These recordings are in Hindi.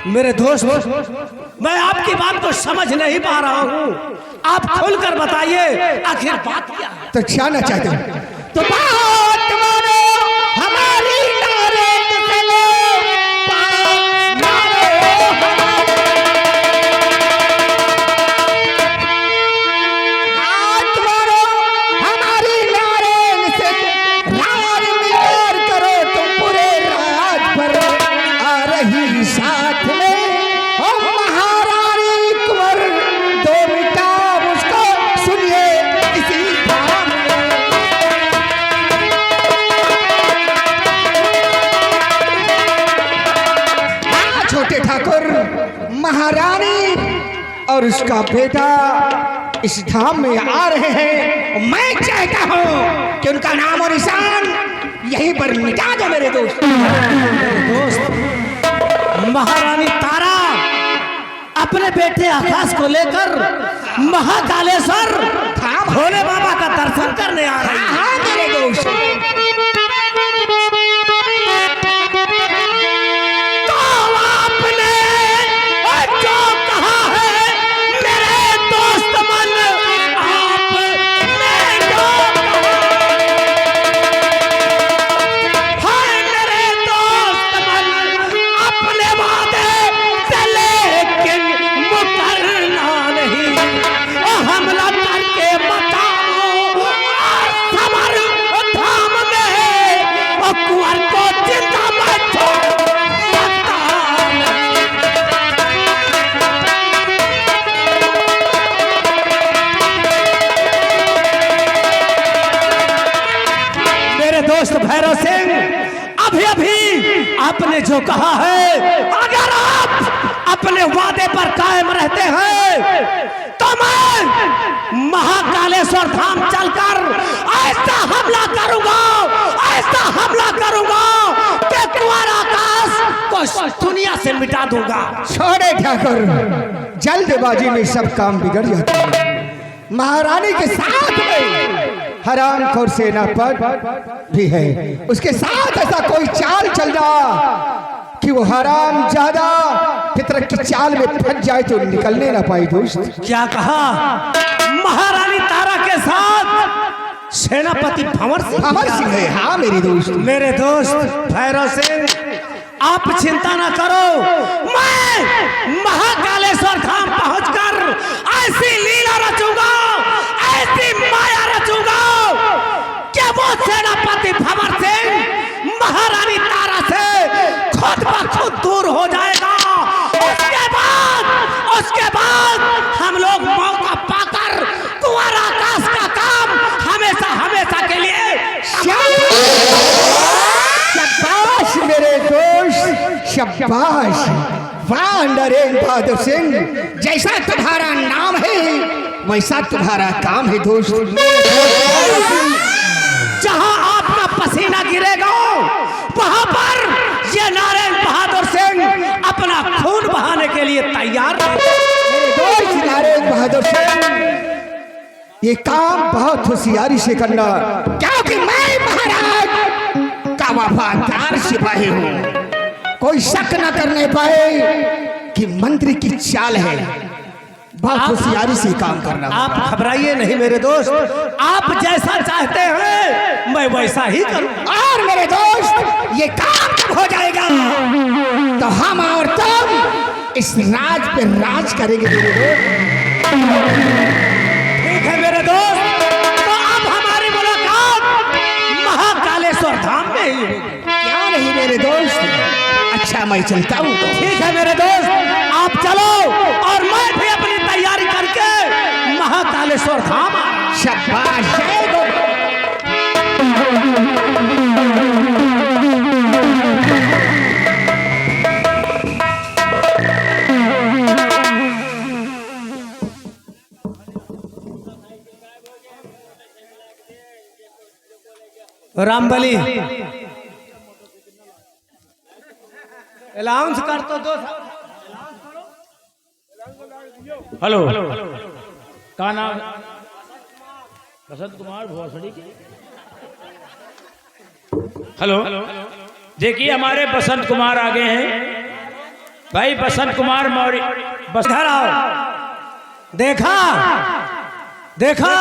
मेरे दोस्त, मैं आपकी बात को समझ नहीं पा रहा हूँ। आप खुलकर बताइए आखिर बात क्या है। तो जाना चाहते हो तो बात मानो हमारी नारेंग से लो, बात मानो हमारी नारेंग से राज मिलार करो तुम पूरे राज पर आ रही साथ में ओ महारानी कुंवर दो मिटा मुझको सुनिए इसी धाम में। हाँ छोटे ठाकुर, महारानी और उसका बेटा इस धाम में आ रहे हैं। मैं चाहता हूं कि उनका नाम और निशान यहीं पर मिटा दो मेरे दोस्त। महारानी तारा अपने बेटे आकाश को लेकर महाकालेश्वर भोले बाबा का दर्शन करने आ रही है। हाँ मेरे दोस्त, तो आपने जो कहा है मेरे दोस्त मन, आपने जो कहा है मेरे दोस्त मन, अपने वादे से लेकिन मुकरना नहीं। हमला करके बचाओ समर धाम में, और कुंवर को जिंदा मत छोड़ो। मेरे दोस्त भैरव सिंह, अभी अभी आपने जो कहा है, अगर आप अपने वादे पर कायम रहते हैं तो मैं महाकालेश्वर धाम चलकर ऐसा हमला करूंगा, ऐसा हमला करूंगा कि कुंवर आकाश को दुनिया से मिटा दूंगा। छोड़े ठाकुर, जल्दबाजी में सब काम बिगड़ जाता है। महारानी के साथ में हरामखोर सेनापति भी है, उसके साथ ऐसा कोई चाल चलना कि वो हराम ज्यादा फितरत की चाल में फंस जाए तो निकलने ना पाए। दोस्त क्या कहा? महारानी तारा के साथ सेनापति भंवर सिंह है। हाँ मेरे दोस्त, मेरे दोस्त भैरव सिंह, आप चिंता ना करो, मैं महाकालेश्वर धाम पहुंचकर ऐसी लीला रचूंगा, ऐसी माया रचूंगा कि वो सेनापति भंवर सिंह महारानी तारा से खुद ब खुद दूर हो जाएगा। उसके बाद हम लोग मौका पाकर कुंवर आकाश का काम हमेशा हमेशा के लिए। शाबाश मेरे दोस्त, शाबाश। वाह नरेंद्र बहादुर सिंह, जैसा तुम्हारा नाम है वैसा तुम्हारा काम है दोस्त। जहां आपका पसीना गिरेगा वहां पर ये नरेंद्र बहादुर सिंह अपना खून बहाने के लिए तैयार है। मेरे दोस्त नरेंद्र बहादुर सिंह, ये काम बहुत होशियारी से करना, क्योंकि मैं महाराज का वफादार सिपाही हूँ। कोई शक न करने पाए कि मंत्री की चाल है। बहुत होशियारी से काम करना। आप घबराइए नहीं मेरे दोस्त, आप जैसा चाहते हैं मैं वैसा ही करूं। और मेरे दोस्त, ये काम जब हो जाएगा तो हम और तुम इस राज पे राज करेंगे मेरे दोस्त। ठीक है मेरे दोस्त, तो अब हमारी मुलाकात महाकालेश्वर धाम में ही होगी। क्या नहीं मेरे दोस्त, अच्छा मैं चलता हूँ। ठीक है मेरे दोस्त, आप चलो और मैं भी अपनी तैयारी करके महाकालेश्वर धाम। शाबाश। रामबली अलाउंस कर तो दो। हेलो, का नाम? बसंत कुमार भोसड़ी की। हेलो, देखिए हमारे बसंत कुमार आ गए हैं। भाई बसंत कुमार मौर्य बस इधर आओ। देखा देखा,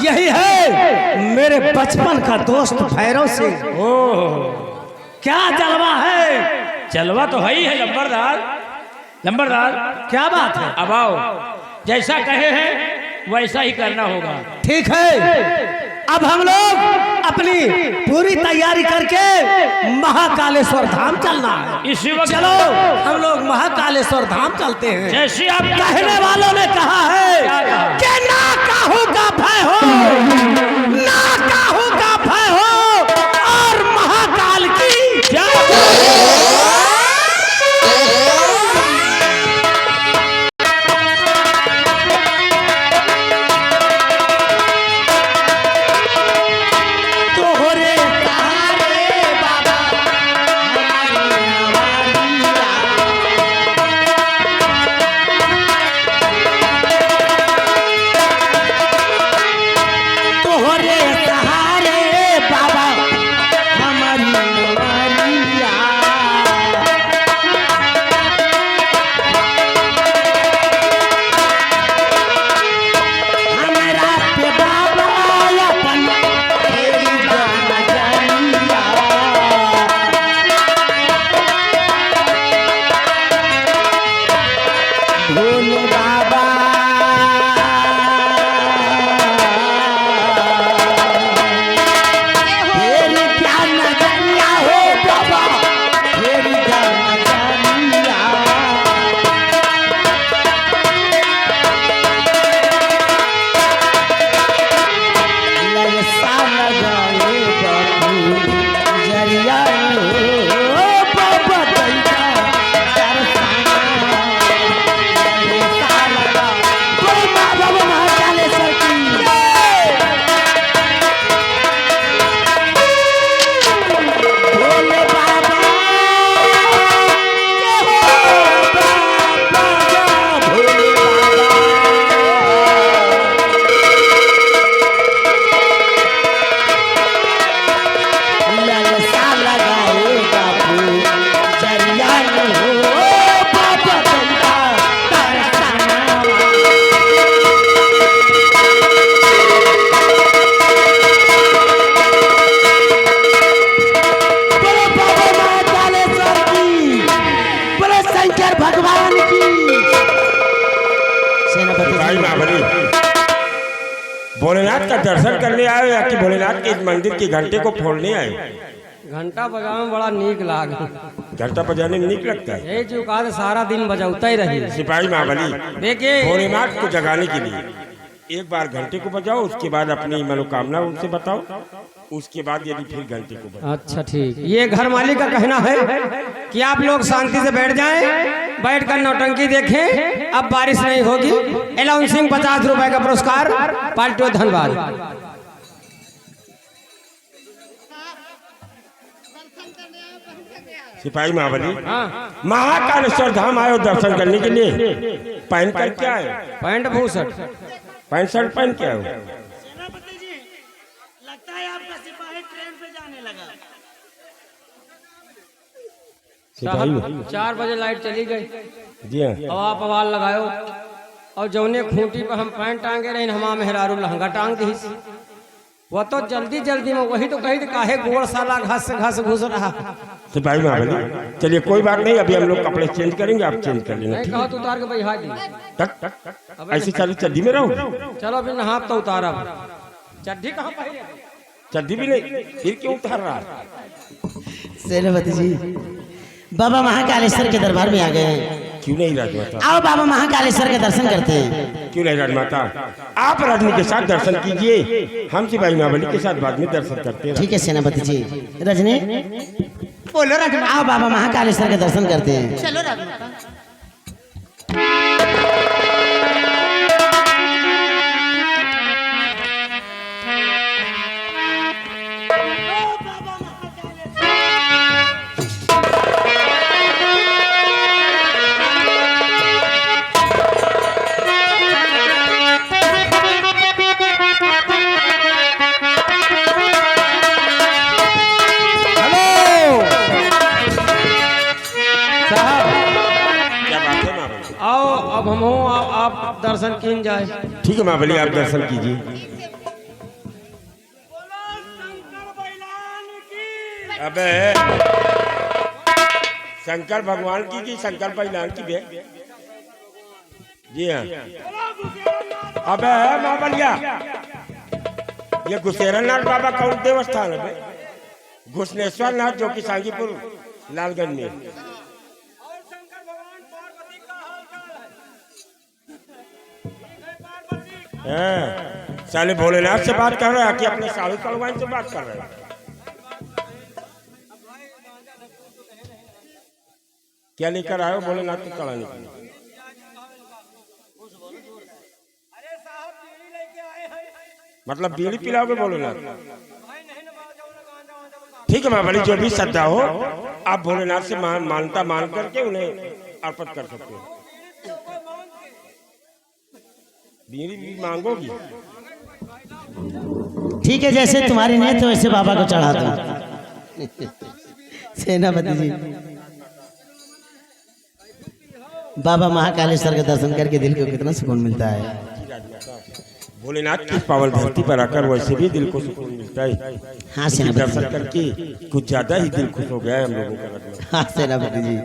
यही है मेरे बचपन का दोस्त भैरव सिंह। ओह क्या जलवा है। जलवा तो है ही है लंबरदार। लंबरदार क्या बात है। अब आओ, जैसा कहे हैं वैसा ही करना होगा। ठीक है, अब हम लोग अपनी पूरी तैयारी करके महाकालेश्वर धाम चलना है। इसी वक्त चलो हम लोग महाकालेश्वर धाम चलते हैं। जैसे आप कहने वालों ने कहा है कि ना काहू का भय हो, ना काहू का भय हो, और महाकाल की जय। भोलेनाथ का दर्शन करने आए या कि भोलेनाथ के इस मंदिर की घंटे को फोड़ने आए? घंटा बजावे में बड़ा नीक लाग। घंटा बजाने में नीक लगता है। ये जो कहा सारा दिन बजाता ही रही। सिपाही महाबली, देखिए भोलेनाथ को जगाने के लिए एक बार घंटे को बजाओ, उसके बाद अपनी मनोकामना उनसे बताओ, उसके बाद यदि फिर घंटे को बजाओ। अच्छा ठीक। ये घर मालिक का कहना है कि आप लोग शांति से बैठ जाएं, बैठकर नौटंकी देखें। अब बारिश नहीं होगी। अलाउंसिंग 50 रुपए का पुरस्कार पार्टी। धन्यवाद। सिपाही महाबली, महाकालेश्वर धाम आए दर्शन करने के लिए, पहन कर क्या है? पैंट भूसट, पैंट शर्ट पहन के आए? सेनापति जी, लगता है आपका सिपाही ट्रेन पे जाने लगा। साहब 4 बजे लाइट चली गई। जी हाँ। अब आप आवाज लगायो और जौने खूंटी पर हम पैंट टांगे रहे हमा मेहरारू लहंगा टांग दी। वो तो जल्दी जल्दी में वही तो कही काहे गोड़ साला घास से घास घुस रहा। सिपाही महाबली, चलिए कोई बात नहीं, अभी हम लोग कपड़े चेंज करेंगे, आप चेंज कर लेना। नहीं कहो तो उतार के बैठा दी। ऐसे चलो चड्डी में रहो। चलो फिर नहा तो उतारा। चड्डी कहाँ पहले? चड्डी भी नहीं, फिर क्यों उतार रहा? सेनापति जी, बाबा महाकालेश्वर के दरबार में आ गए हैं। क्यों नहीं राजमाता? आओ बाबा महाकालेश्वर के दर्शन करते हैं। क्यों नहीं राजमाता? आप रजनी के साथ दर्शन कीजिए, हम सिपाही महाबली के साथ बाद में दर्शन करते हैं। ठीक है सेनापति जी। रजनी बोलो रजनी, आओ बाबा महाकालेश्वर के दर्शन करते हैं। चलो बात है महाबली। आओ अब हम हो आप दर्शन कीन जाए। ठीक है महाबली, आप दर्शन कीजिए। अबे शंकर भगवान की शंकर परिणाम की बे? जी हाँ। अबे महाबलिया, ये घुसेरा नाथ बाबा कौन देवस्थान है? घुसनेश्वर नाथ, जो कि सांगीपुर लालगंज में। साले भोलेनाथ से बात कर रहे हैं कि अपने साधु कलवाइन से बात कर रहे हैं? क्या लेकर आए हो भोलेनाथ को चढ़ाने के लिए? मतलब बीड़ी पिलाओगे भोलेनाथ? ठीक है महाबली, जो भी श्रद्धा हो आप भोलेनाथ से मानता मान करके उन्हें अर्पित कर सकते हो। बीड़ी भी मांगोगी? ठीक है, जैसे तुम्हारी नियत है वैसे बाबा को चढ़ा दो। सेनापति जी, बाबा महाकालेश्वर के दर्शन करके दिल को कितना सुकून मिलता है। भोलेनाथ की पावन धरती पर आकर वैसे भी दिल को सुकून मिलता है। हाँ सेनापति दर्शन जी। करके कुछ ज्यादा ही दिल खुश हो गया है हम लोगों का। लगभग हाँ सेनापति जी।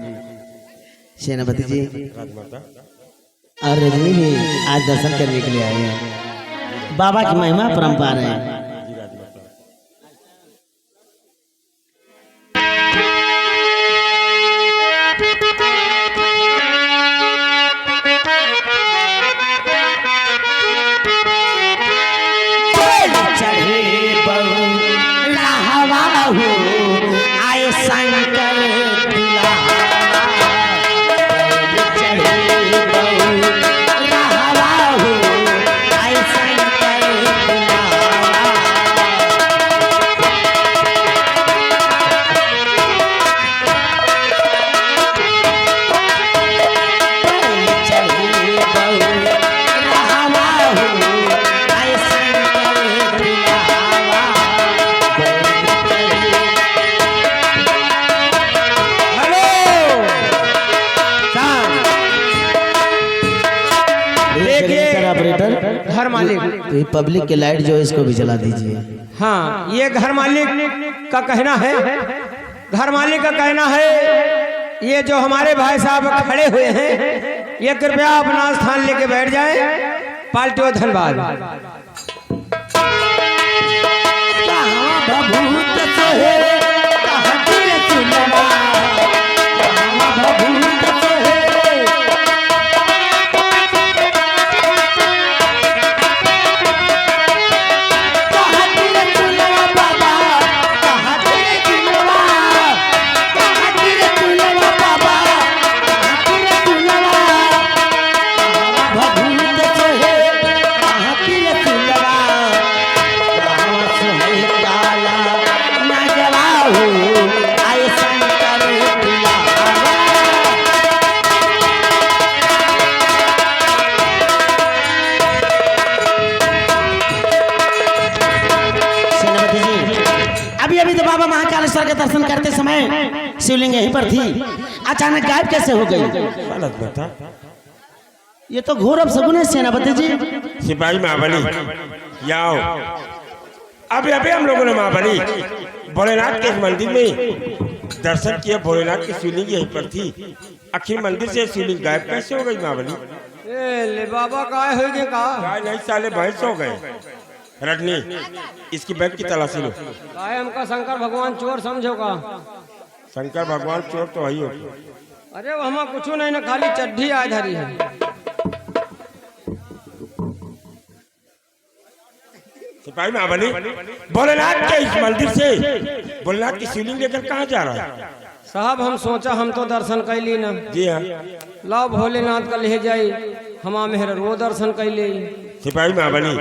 सेनापति जी राजमाता और रजनी भी आज दर्शन करने के लिए आए हैं। बाबा की महिमा परम्पार है। जी राजमाता। आए शंकर घर मालिक, तो ये पब्लिक के लाइट जो है इसको भी जला दीजिए। हाँ ये घर मालिक का कहना है, घर मालिक का कहना है ये जो हमारे भाई साहब खड़े हुए हैं ये कृपया अपना स्थान लेके बैठ जाएं। पाल्टियो धन्यवाद। के दर्शन करते समय शिवलिंग यहीं पर थी, अचानक गायब कैसे हो गई? गलत बता। ये तो घोर अपशगुन है सेनापति जी। सिपाही महाबली आओ। अभी अभी हम लोगों ने महाबली भोलेनाथ के मंदिर में दर्शन किया। भोलेनाथ की शिवलिंग यहीं पर थी, आखिर मंदिर से शिवलिंग गायब कैसे हो गई महाबली? ले बाबा काय हो गए का? काय नहीं साले भैंस हो गए। रजनी इसकी बैग की तलाशी लो। काय हमका शंकर भगवान चोर समझो का? शंकर भगवान चोर तो वही होते। अरे वो हमारा कुछ नहीं ना, खाली चड्ढी आ धरी है। सिपाही महाबली भोलेनाथ के इस मंदिर से भोलेनाथ की शिवलिंग लेकर कहाँ जा रहा है? साहब हम सोचा हम तो दर्शन कैली ना। जी हाँ। लाओ भोलेनाथ का ले जाई, हमा मेहर वो दर्शन कैली। सिपाही महाबली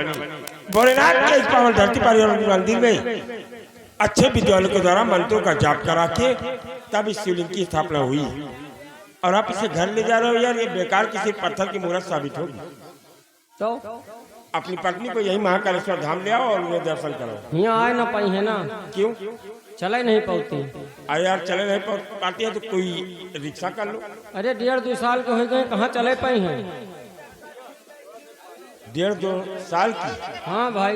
भोलेनाथ के इस पावन धरती पर मंदिर में अच्छे विद्वानों के द्वारा मंत्रों का जाप करा के तब इस शिवलिंग की स्थापना हुई, और आप इसे घर ले जा रहे हो यार, ये बेकार किसी पत्थर की मूर्त साबित होगी। तो अपनी पत्नी को यही महाकालेश्वर धाम ले आओ और उन्हें दर्शन करो। यहाँ आए ना पाई है ना। क्यों? चला ही नहीं पाती। अरे यार चले नहीं पाती है तो कोई रिक्शा कर लो। अरे 1.5-2 साल के हो गए, कहाँ चले पाई हैं? 1.5-2 साल की? हाँ भाई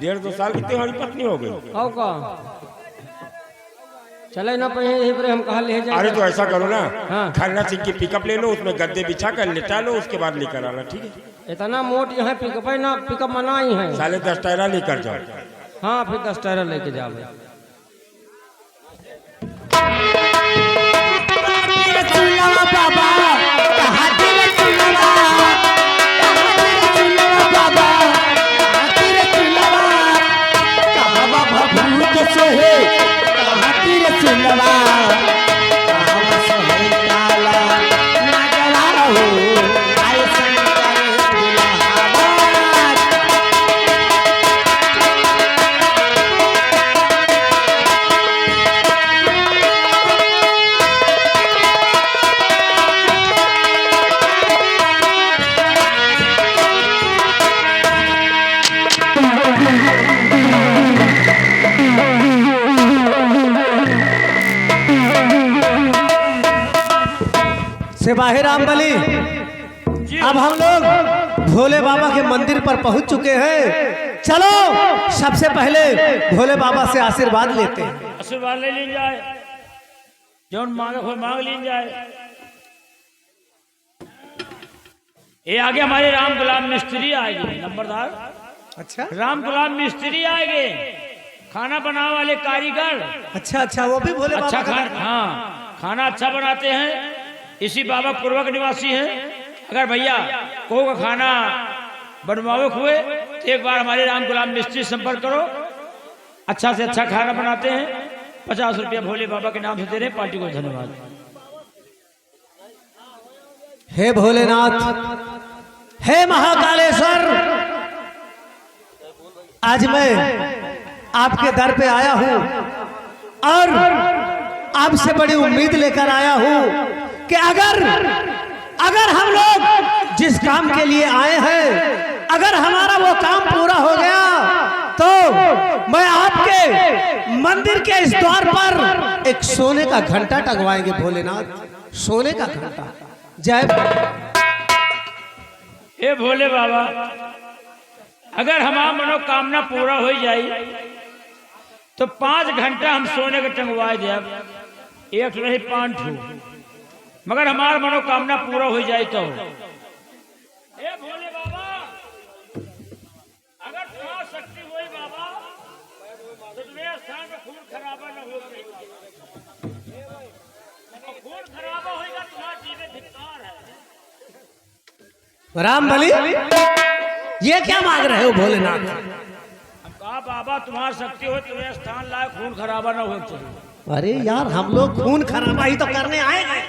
1.5-2 साल की तुम्हारी पत्नी हो गई? आओ का चले ना पाए, यही पर हम कहा ले जाए। अरे तो ऐसा करो ना, हाँ। खन्ना सिंह की पिकअप ले लो, उसमें गद्दे बिछा कर लेटा लो, उसके बाद लेकर आना, ठीक है? इतना मोट यहाँ पिकअप है ना, पिकअप मना ही है। साले 10 टायरा लेकर जाओ। हाँ फिर 10 टायर लेके जाओ। सिपाही रामबली, अब हम लोग भोले बाबा के मंदिर पर पहुंच चुके हैं। चलो सबसे पहले भोले बाबा से आशीर्वाद लेते हैं। आशीर्वाद ले ली जाए, जो मांगे हो मांग ली जाए। ये आगे हमारे राम गुलाम मिस्त्री आएंगे, नंबरदार। अच्छा राम गुलाम मिस्त्री आएंगे, खाना बनाने वाले कारीगर। अच्छा अच्छा, वो भी भोले अच्छा बाबा का खाना, हाँ खाना अच्छा बनाते हैं। इसी बाबा पूर्वक निवासी हैं। अगर भैया को का खाना बनवावे हुए तो एक बार हमारे राम गुलाम मिस्त्री संपर्क करो। अच्छा से अच्छा खाना बनाते हैं। 50 रुपया भोले बाबा के नाम से दे रहे हैं, पार्टी को धन्यवाद। हे भोलेनाथ, हे महाकालेश्वर, आज मैं आपके दर पे आया हूं और आपसे बड़ी उम्मीद लेकर आया हूं कि अगर हम लोग जिस काम के लिए आए हैं, अगर हमारा वो काम पूरा हो गया तो मैं आपके मंदिर के इस द्वार पर एक सोने का घंटा टंगवाएंगे भोलेनाथ, सोने का घंटा। जय हे भोले बाबा, अगर हमारा मनोकामना पूरा हो जाए तो 5 घंटा हम सोने का टंगवाए दे। एक नहीं 5 ठू, मगर हमारा मनोकामना पूरा हो जाए तो। हे भोले बाबा, अगर तुम्हारा शक्ति हुई बाबा तो तुम्हें स्थान में खून खराबा न हो। खून खराबा होगा तुम्हारा जीवन धिक्कार है। रामबली, ये क्या मांग रहे हो भोलेनाथ? हम कहा बाबा तुम्हारा शक्ति हो, तुम्हें स्थान लाए, खून खराबा न हो चाहिए। अरे यार, हम लोग खून खराबा ही तो करने आए हैं।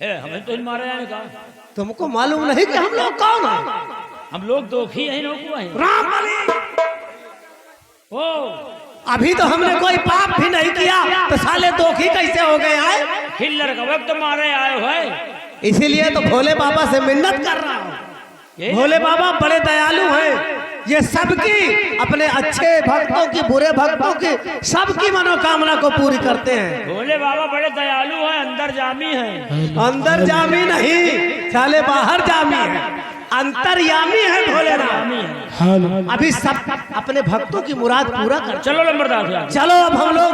हमें तो मारे जाने का तुमको मालूम नहीं कि हम लोग कौन हैं? हम लोग दोखी हैं, लोग हैं। रामबली, ओ अभी तो हमने कोई पाप भी नहीं किया तो साले दोखी कैसे हो गए आए? हिल्लर का वक्त मारे आए हुए, इसीलिए तो भोले बाबा से मिन्नत कर रहा हूँ। भोले बाबा बड़े दयालु हैं, ये सबकी, अपने अच्छे भक्तों की, बुरे भक्तों की, सबकी मनोकामना को पूरी करते हैं। भोले बाबा बड़े दयालु हैं, अंदर जामी हैं। अंदर जामी नहीं साले, बाहर जामी है, अंतर्यामी है भोलेनाथ। अभी सब अपने भक्तों की मुराद पूरा कर। चलो नंबरदार, चलो अब हम लोग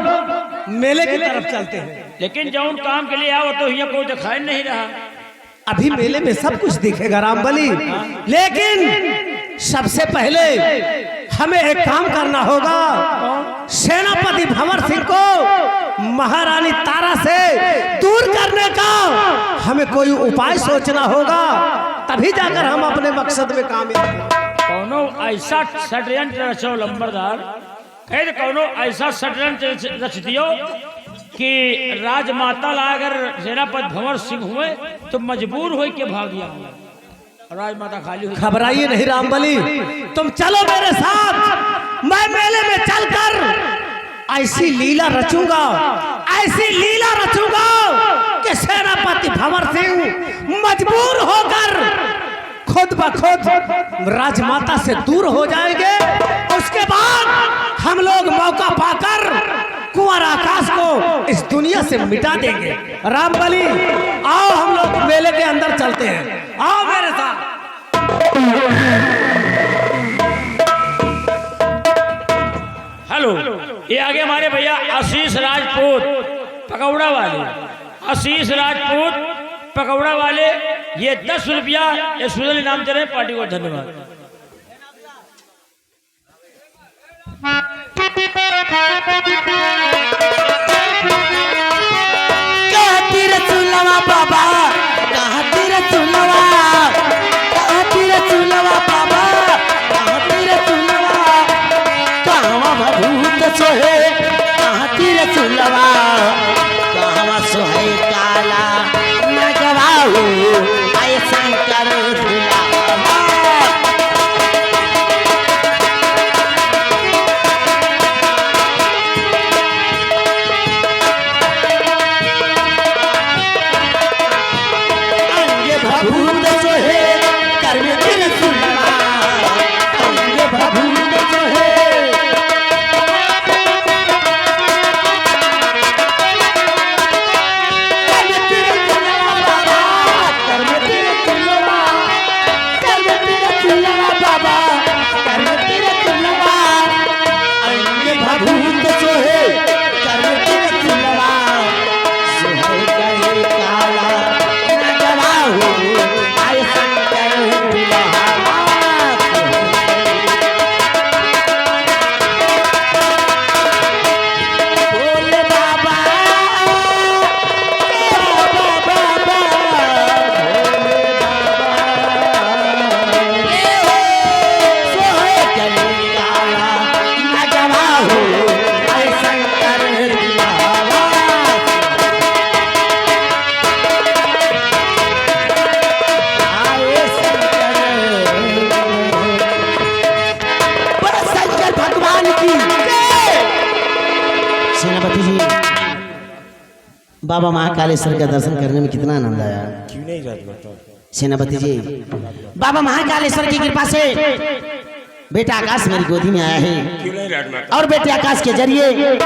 मेले की तरफ चलते हैं। लेकिन जो उन काम के लिए आओ तो यहाँ कोई दिखाई नहीं रहा। अभी मेले में सब कुछ दिखेगा रामबली, लेकिन सबसे पहले हमें एक काम करना होगा। सेनापति भंवर सिंह को महारानी तारा से दूर करने का हमें कोई उपाय सोचना होगा, तभी जाकर हम अपने मकसद में कामयाब। कौनो ऐसा षड्यंत्र रचो नंबरदार, कहे कौनो ऐसा षड्यंत्र रच दियो कि राजमाता ला अगर सेनापति भंवर सिंह हुए तो मजबूर हो के भागिया। राजमाता खाली हुई। घबराइए नहीं रामबली, तुम चलो मेरे साथ। मैं मेले में चलकर ऐसी लीला रचूंगा, ऐसी लीला रचूंगा कि सेनापति भंवर सिंह मजबूर होकर खुद ब खुद राजमाता से दूर हो जाएंगे। उसके बाद हम लोग मौका पाकर कुंवर आकाश को इस दुनिया से मिटा देंगे। रामबली आओ हम लोग मेले के अंदर चलते हैं, आओ मेरे साथ। हेलो, ये आगे हमारे भैया आशीष राजपूत पकौड़ा वाले, आशीष राजपूत पकौड़ा वाले, ये 10 रुपया ये सुजल इनाम दे रहे हैं पार्टी को, धन्यवाद। बाबा कहाँ तेरा चुलवा, कहाँ तेरा चुलवा बाबा, कहाँ तेरा चुलवा, कहाँ भूत सोहे, कहाँ तेरा चुलवा, कहाँ सोहे काला नगवा हो आए शंकर झूला। बाबा महाकालेश्वर का दर्शन करने में कितना आनंद आया। क्यों नहीं राजमाता? सेनापति जी, बाबा महाकालेश्वर की कृपा से बेटा आकाश मेरी गोदी में आया है, क्यों नहीं राजमाता? और बेटे आकाश के जरिए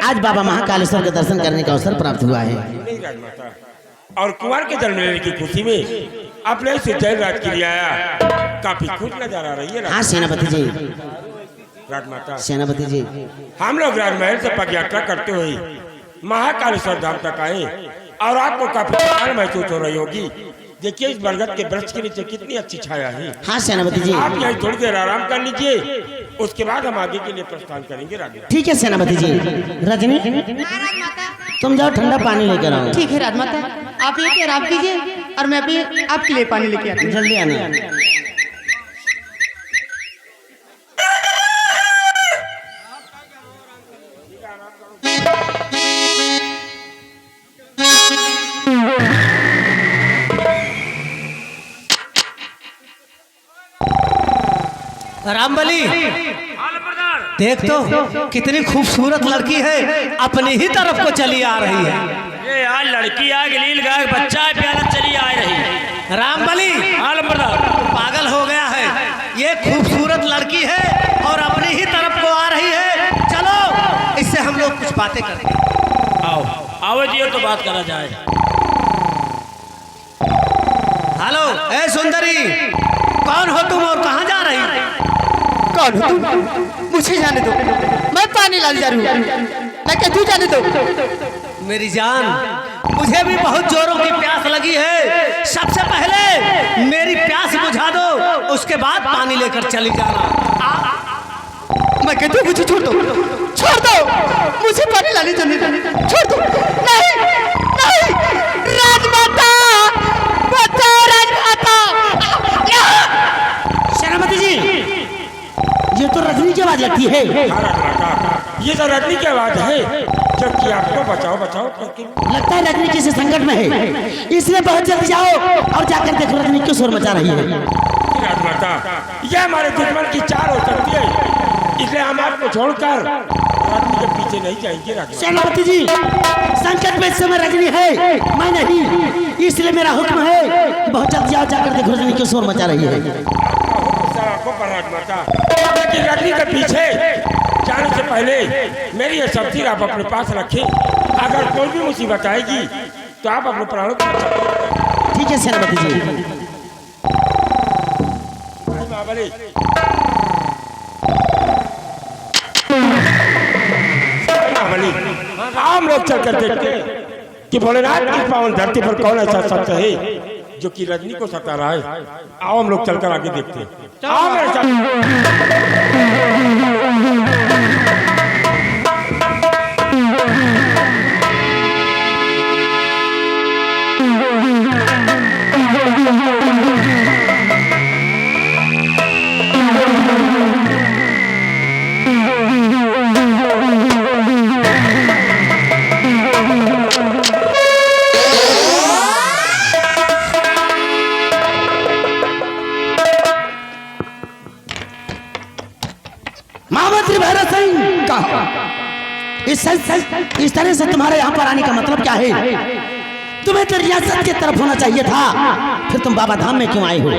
आज बाबा महाकालेश्वर का दर्शन करने का अवसर प्राप्त हुआ है। क्यों नहीं राजमाता? और कुंवर के जन्म लेने की खुशी में आपने इसे जय राज के लिए आया, काफी खुश नजर आ रही है ना? हाँ सेनापति जी, राजमाता, सेनापति जी, हम लोग राजमहल से पग यात्रा करते हुए महाकालेश्वर धाम तक आए और आपको काफी थकान महसूस हो रही होगी। देखिए इस बरगद के वृक्ष के नीचे कितनी अच्छी छाया है। हाँ सेनापति जी, आप यहीं थोड़ी देर आराम कर लीजिए, उसके बाद हम आगे के लिए प्रस्थान करेंगे। राजमाता, ठीक है सेनापति जी। रजनी तुम जाओ ठंडा पानी लेकर आओ। ठीक है राजमाता, आप ये आराम कीजिए और मैं भी आपके लिए पानी लेके आती हूँ। जल्दी आना। रामबली देख तो कितनी खूबसूरत लड़की है, अपनी ही तरफ को चली आ रही है। ये यार लड़की आ गलील गाय बच्चा है, प्यारा चली आ रही है। रामबली पागल हो गया है, ये खूबसूरत लड़की है और अपनी ही तरफ को आ रही है। चलो इससे हम लोग कुछ बातें करते हैं। आओ आओ जी, तो बात करा जाए। हेलो ए सुंदरी, कौन हो तुम और कहाँ जा रही हो? कौन हो तुम? मुझे जाने दो, मैं पानी लाने जा रही हूँ। मैं कहती हूँ जाने दो। मेरी जान, मुझे भी बहुत जोरों की प्यास लगी है। सबसे पहले मेरी प्यास बुझा दो, उसके बाद पानी लेकर चली जाना। मैं कहती हूँ मुझे छोड़ दो, छोड़ दो, मुझे पानी लाने जाने दो, छोड़ दो। नहीं नहीं, राजमाता बचाओ, राजमाता। सेनापति जी, ये तो रजनी की आवाज लगती है। हाँ राजमाता, ये तो रजनी की आवाज है, जबकि आपको बचाओ बचाओ करके लगता है रजनी किसी संकट में है, इसलिए बहुत जल्दी जाओ और जाकर देखो रजनी क्यों शोर मचा रही है। राजमाता, यह हमारे दुश्मन की चाल हो सकती है, इसलिए हम आपको छोड़कर रजनी के पीछे नहीं जाएंगे। राजमाता, सेनापति जी, संकट में इस समय रजनी है, मैं नहीं, इसलिए मेरा हुक्म है बहुत जल्दी जाओ, जाकर देखो रजनी क्यों शोर मचा रही है। राजमाता, लेकिन रजनी के पीछे जाने से पहले मेरी ये सब चीज आप अपने पास रखें। अगर कोई भी मुसीबत आएगी तो आप अपने प्राणों को बचा सकते ठीक है सेनापति जी। हैं। महाबली महाबली हम लोग चल कर देखते हैं कि भोलेनाथ की पावन धरती पर कौन ऐसा सत्य है जो कि रजनी को सता रहा है। आओ हम लोग चलकर आगे देखते हैं। आओ मेरे साथ। महामंत्री भैरव सिंह, इस तरह से तुम्हारे यहाँ पर आने का मतलब क्या है? तुम्हें तो रियासत की तरफ होना चाहिए था, फिर तुम बाबा धाम में क्यों आए हो?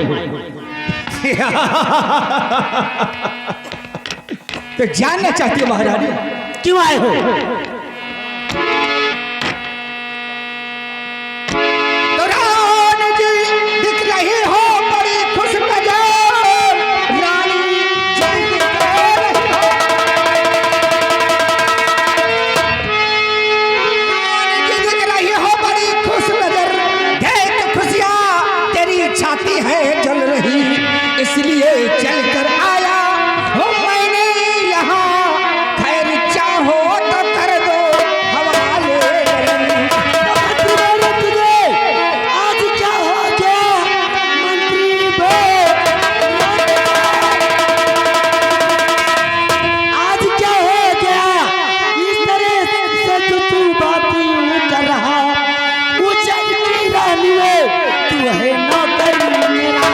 तो जानना चाहती हो महारानी क्यों आए हो? तो रानी जी दिख रही हो बड़ी खुश नजर, रानी जी दिख रही हो बड़ी खुश नजर, देख खुशियाँ तेरी छाती है जल रही, इसलिए चल कर आया हो मैंने यहाँ, खैर चाहो तो कर दो हवाले। आज क्या हो गया मंत्री बे? आज क्या हो गया? इस तरह से तो तू बातें कर रहा, उजल की रानी में तू है नौकर मेरा।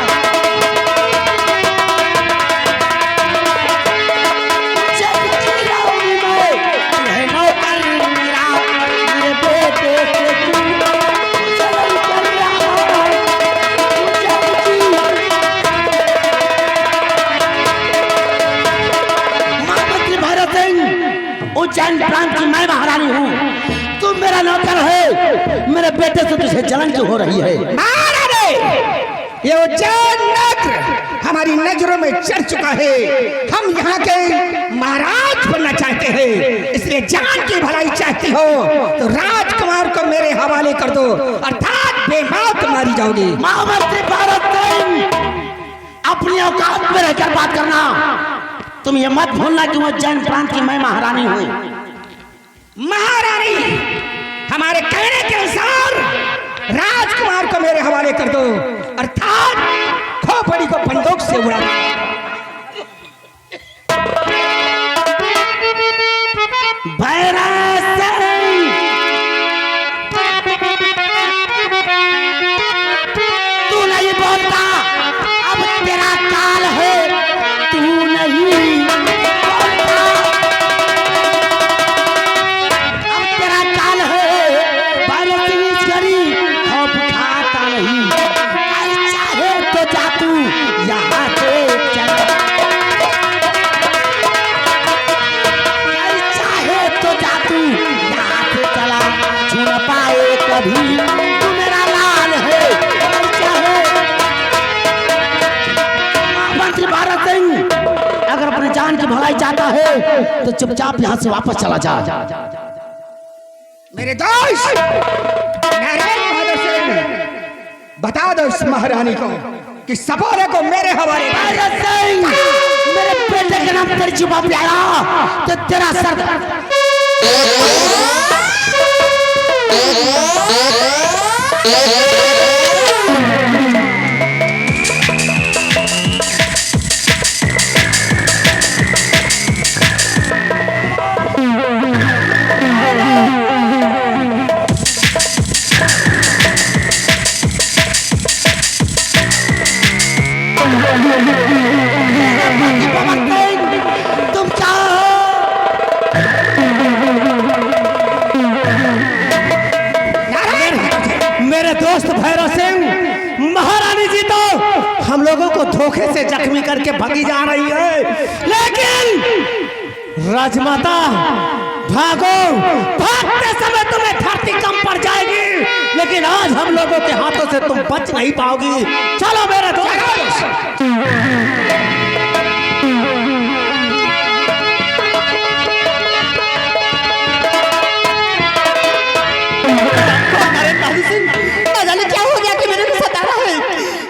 उजल की रानी में तू है नौकर मेरा, मेरे बेटे से तू उजल कर रहा है। उजल की महामंत्री भैरव सिंह, उज्जैन प्रांत की मैं महारानी हूँ, तू मेरा नौकर है, मेरे बेटे से तुझे जलन क्यों हो रही है? महारानी ये उज्जैन नगर हमारी नजरों में चढ़ चुका है, हम यहाँ के महाराज बनना चाहते हैं, इसलिए जान की भलाई चाहती हो तो राजकुमार को मेरे हवाले कर दो, अर्थात बेमौत मारी जाओगी। महामंत्री भैरव सिंह, अपनी औकात में रहकर बात करना। तुम ये मत भूलना कि उज्जैन प्रांत की मैं महारानी हूँ। महारानी हमारे कहने के अनुसार राजकुमार को मेरे हवाले कर दो, अर्थात खोपड़ी को बंदूक से उड़ा दो। भैरव सिंह, तू नहीं बोलता, अब तेरा काल है, तू नहीं बोलता, अब तेरा काल है। भैरव सिंह इस घड़ी खौफ खाता नहीं, आई चाहे तो जा तू यहाँ से चला, आई चाहे तो जा तू यहाँ से चला, छू न पाए कभी तू मेरा लाल है, आई चाहे। महामंत्री भैरव सिंह, अगर अपनी जान की भलाई चाहता है तो चुपचाप यहाँ से वापस चला जा। मेरे दोस्त नारायण बहादुर सिंह, बता दो इस महारानी को कि सबोरे को मेरे हवाले कर दे। भैरव सिंह, मेरे बेटे के नाम तेरी जवाब आया तो तेरा सर तुम क्या मेरे दोस्त भैरव सिंह, महारानी जी तो हम लोगों को धोखे से जख्मी करके भगी जा रही है, लेकिन राजमाता भागो, भागते समय तुम्हें धरती कम पड़ जाएगी, लेकिन आज हम लोगों के हाथों से तुम बच नहीं पाओगी। चलो मेरे दोस्त। न जाने क्या हो गया कि मेरे को सता रहा है।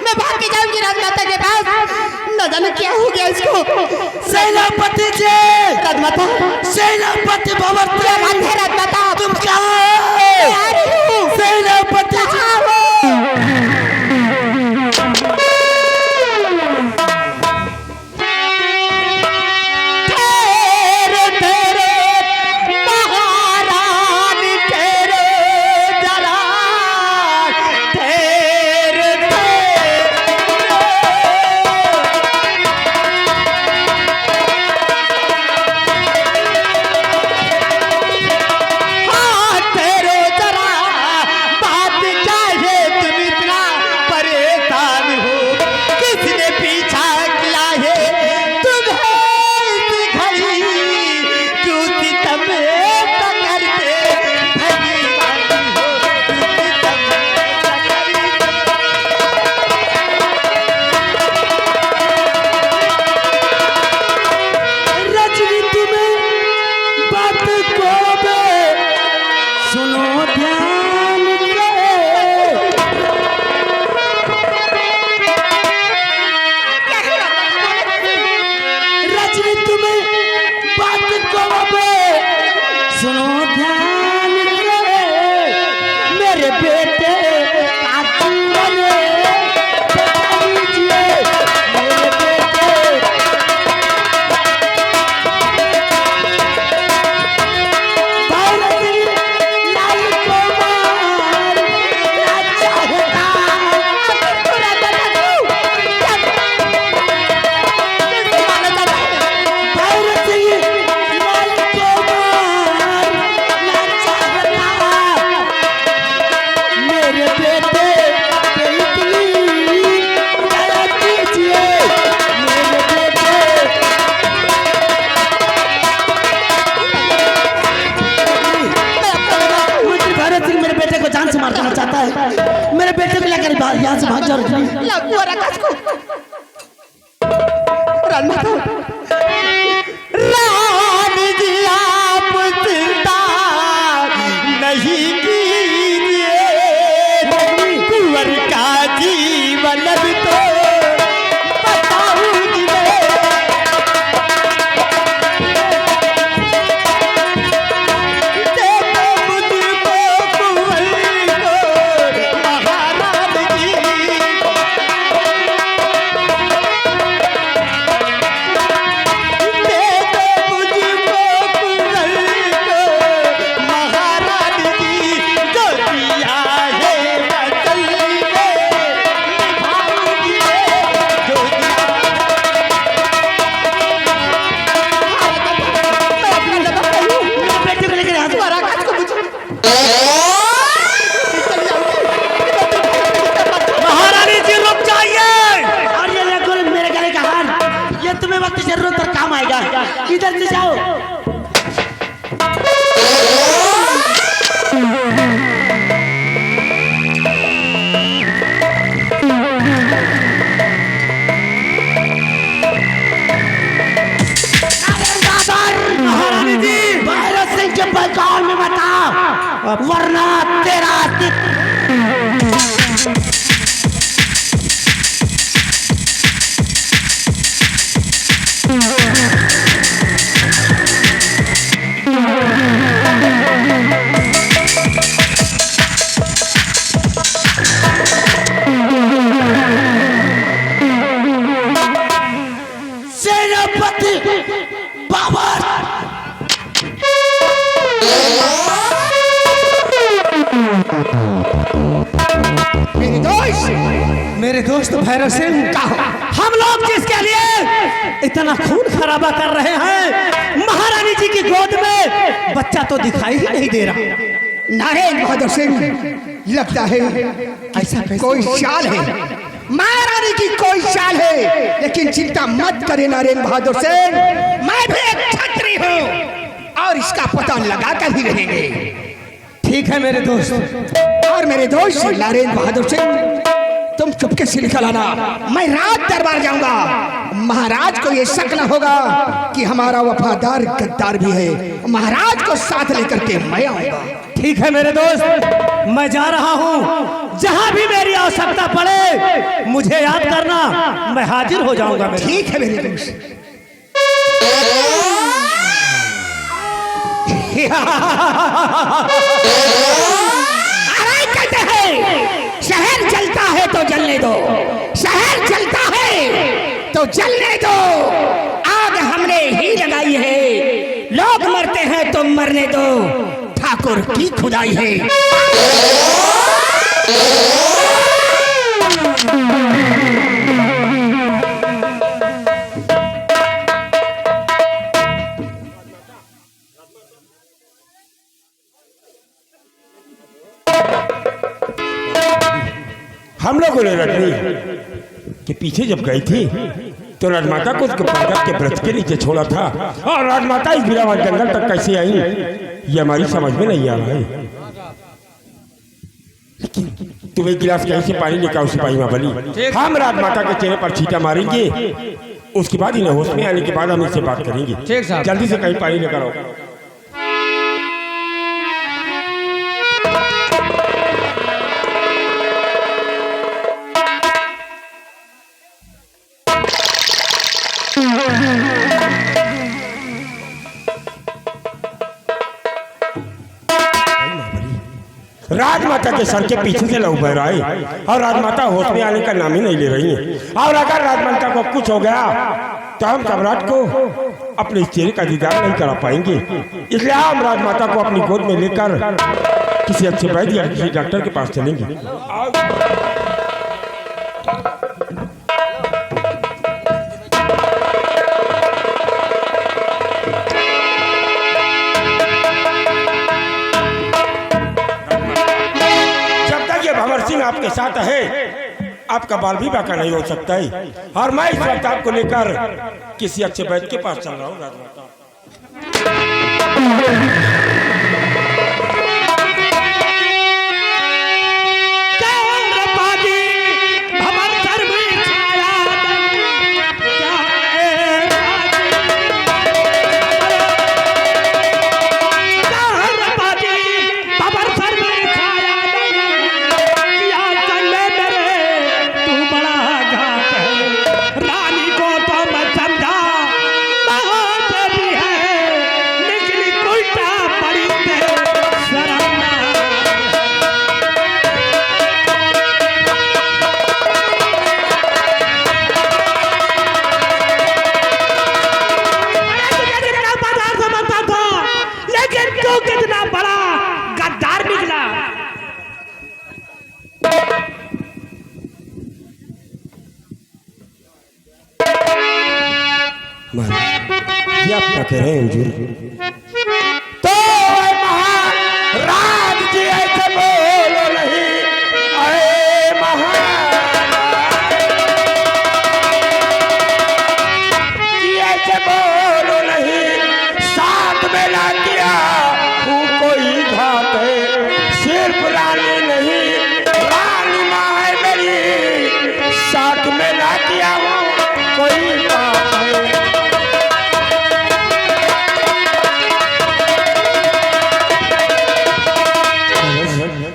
मैं भाग के जाऊंगी राजमाता के पास। न जाने क्या हो गया इसको। सेनापति जी, राजमाता, सेनापति भवन, क्या बात है राजमाता? तुम क्या हो? आ रही हूँ। सेनापति जी, कहाँ हो? तेरे तेरे महारानी तेरे जरा तेरे हाँ तेरे जरा बात क्या है, तुम इतना परेशान हो, किसने पीछा किया है तुम्हें इस घड़ी, क्यों सितम करते भगवान हो, सितम रजनी तुम्हें बात को बे सुनो ध्यान से। रजनी तुम्हें बात को बे सुनो ध्यान से, मेरे बेटे का जीवन बचा लीजिए, मेरे बेटे। मेरे बेटे को लेकर यहाँ से भाग जाओ। लगू रखा को राजमाता, रानी जी आप चिंता नहीं कीजिए, कुंवर का जीवन भी तो बताऊंगी मैं। देखो मुझको कुंवर को महारानी जी, महारानी जी रुक जाइए। और ये देखो मेरे गले का हार, ये तुम्हें वक्त जरूरत पर काम आएगा। इधर से जाओ। महारानी जी, भैरव सिंह के बैकग्राउंड में बता, वरना तेरा सेनापति बाबर। मेरे दोस्त भैरव सिंह, हम लोग जिसके लिए इतना खून खराबा कर रहे हैं, महारानी जी की गोद में बच्चा तो दिखाई ही नहीं दे रहा। नारायण बहादुर सिंह, लगता है ऐसा कोई चाल है महारानी की कोई चाल है, लेकिन चिंता मत करे नरेंद्र बहादुर सेन, मैं भी एक छत्री हूँ और इसका पता लगा कर ही रहेंगे। ठीक है मेरे दोस्त। और मेरे दोस्त नरेंद्र बहादुर सिंह, तुम चुपके से निकल आना, मैं रात दरबार जाऊंगा। महाराज को ये शक न होगा कि हमारा वफादार गद्दार भी है। महाराज को साथ लेकर के मैं आऊंगा। ठीक है मेरे दोस्त, मैं जा रहा हूँ। जहाँ भी मेरी आवश्यकता पड़े मुझे याद करना, मैं हाजिर हो जाऊंगा मेरे। ठीक है मेरे दोस्त। अरे कहते हैं शहर जलता है तो जलने दो, शहर जलता है तो जलने दो। आग हमने ही लगाई है, लोग मरते हैं तो मरने दो, ठाकुर की खुदाई है। हम लोगों ने रजनी के पीछे जब गई थी तो राजमाता को उसके पर्वत के वृक्ष के नीचे छोड़ा था, और राजमाता इस वीरावन जंगल तक कैसे आई ये हमारी समझ में नहीं आ रहा है। तुम एक गिलास कहीं से पानी निकाल सिपाही महाबली, हम राजमाता के चेहरे पर छींटा मारेंगे, उसके बाद इन्हें होश में आने के बाद हम इससे बात करेंगे। ठीक साहब। जल्दी से कहीं पानी लेकर आओ। राजमाता के सर के पीछे से लहू बह रहा है और राजमाता होश में आने का नाम ही नहीं ले रही है। और अगर राजमाता को कुछ हो गया तो हम सम्राट को अपने चेहरे का दीदार नहीं करा पाएंगे। इसलिए हम राजमाता को अपनी गोद में लेकर किसी अच्छे वैद्य या किसी डॉक्टर के पास चलेंगे। आपके साथ है, आपका बाल भी बाका नहीं हो सकता है, और मैं इस वक्त आपको लेकर किसी अच्छे वैद्य के पास चल रहा हूँ। राजमाता ये आप क्या कह रहे हैं हुजूर? तो महाराज जी ऐसे बोलो नहीं, अरे महाराज जी ऐसे बोलो नहीं, साथ में ला दिया तू कोई घात है, सिर्फ रानी नहीं रानी माँ है मेरी, साथ में ला दिया कोई बात है।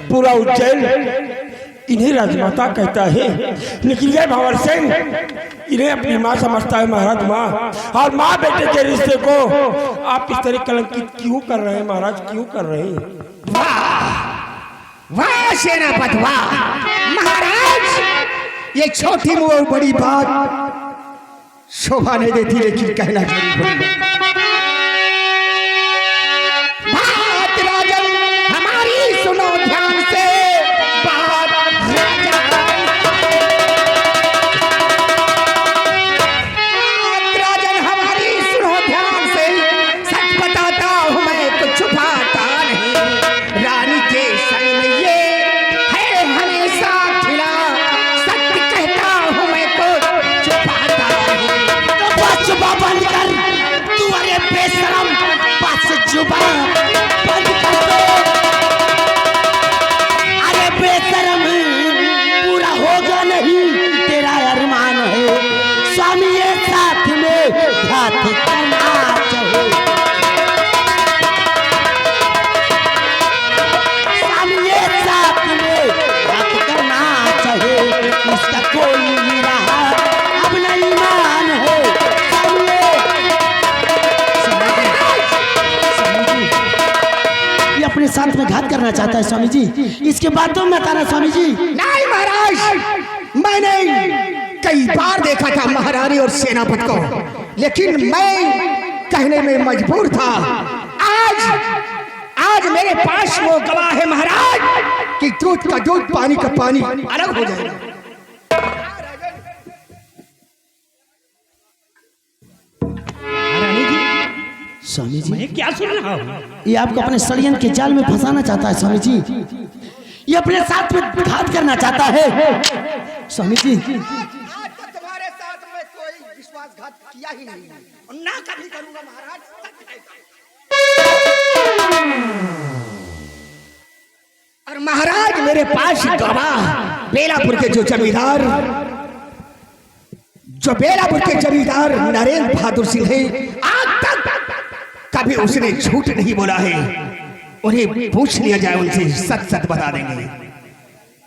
पूरा उज्जैन इन्हें राजमाता कहता है, लेकिन ये भंवर सिंह इन्हें अपनी माँ समझता है, महाराज माँ, और माँ बेटे के रिश्ते को आप इस तरह कलंकित क्यों कर रहे हैं महाराज, क्यों कर रहे हैं? वाह वाह सेनापति वाह। महाराज ये छोटी मुँह और बड़ी बात शोभा नहीं देती, लेकिन कहना जरूर पड़ेगा। बात राजन हमारी सुनो ध्यान से, बात राजन हमारी सुनो ध्यान से, सच बताता हूँ मैं कुछ छुपाता नहीं, रानी के संग में ये है हमेशा खिला, सत्य कहता जुबान बंद कर दो। अरे बेशरम पूरा होगा नहीं तेरा अरमान है, स्वामी ये साथ में घात करना चाहे, स्वामी ये साथ में घात करना चाहे, इसका कोई नहीं रहा अब नहीं मान है। ये अपने साथ में घात करना चाहता है स्वामी जी, इसके बातों में बताना स्वामी जी। नहीं महाराज, मैंने कई बार देखा था महारानी और सेनापति को, लेकिन मैं कहने में मजबूर था। आज मेरे पास वो गवाह है महाराज कि दूध का दूध पानी का पानी अलग हो जाएगा। स्वामी जी मैं क्या सुन रहा हूँ? ये आपको अपने षड्यंत्र के जाल में फंसाना चाहता है स्वामी जी, ये अपने साथ में घात करना चाहता है स्वामी जी। आज तक तुम्हारे साथ में कोई विश्वासघात किया ही नहीं और ना कभी करूंगा महाराज। और महाराज मेरे पास गवाह बेलापुर के जो बेलापुर के जमींदार नरेंद्र बहादुर सिंह है, आज तक कभी उसने झूठ नहीं बोला है। उन्हें पूछ लिया जाए, उनसे सच सच बता देंगे।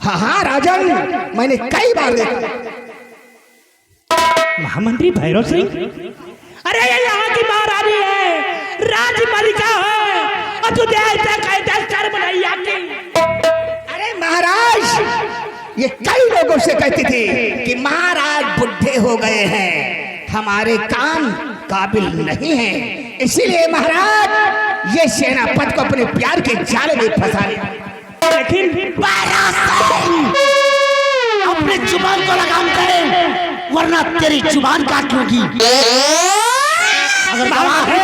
हाँ हाँ राजन, मैंने कई बार देखा। महामंत्री भैरव सिंह, अरे ये यहाँ की महारानी है, राजमलिका है, और तुझे ऐसा कहता शर्म नहीं आती? अरे महाराज, ये कई लोगों से कहते थे कि महाराज बुढ़े हो गए हैं, हमारे काम काबिल नहीं है, इसीलिए महाराज ये सेनापति को अपने प्यार के जाल में फंसा लिया। लेकिन अपने जुबान को लगाम करे वरना तेरी जुबान काट लूंगी। अगर गवाह है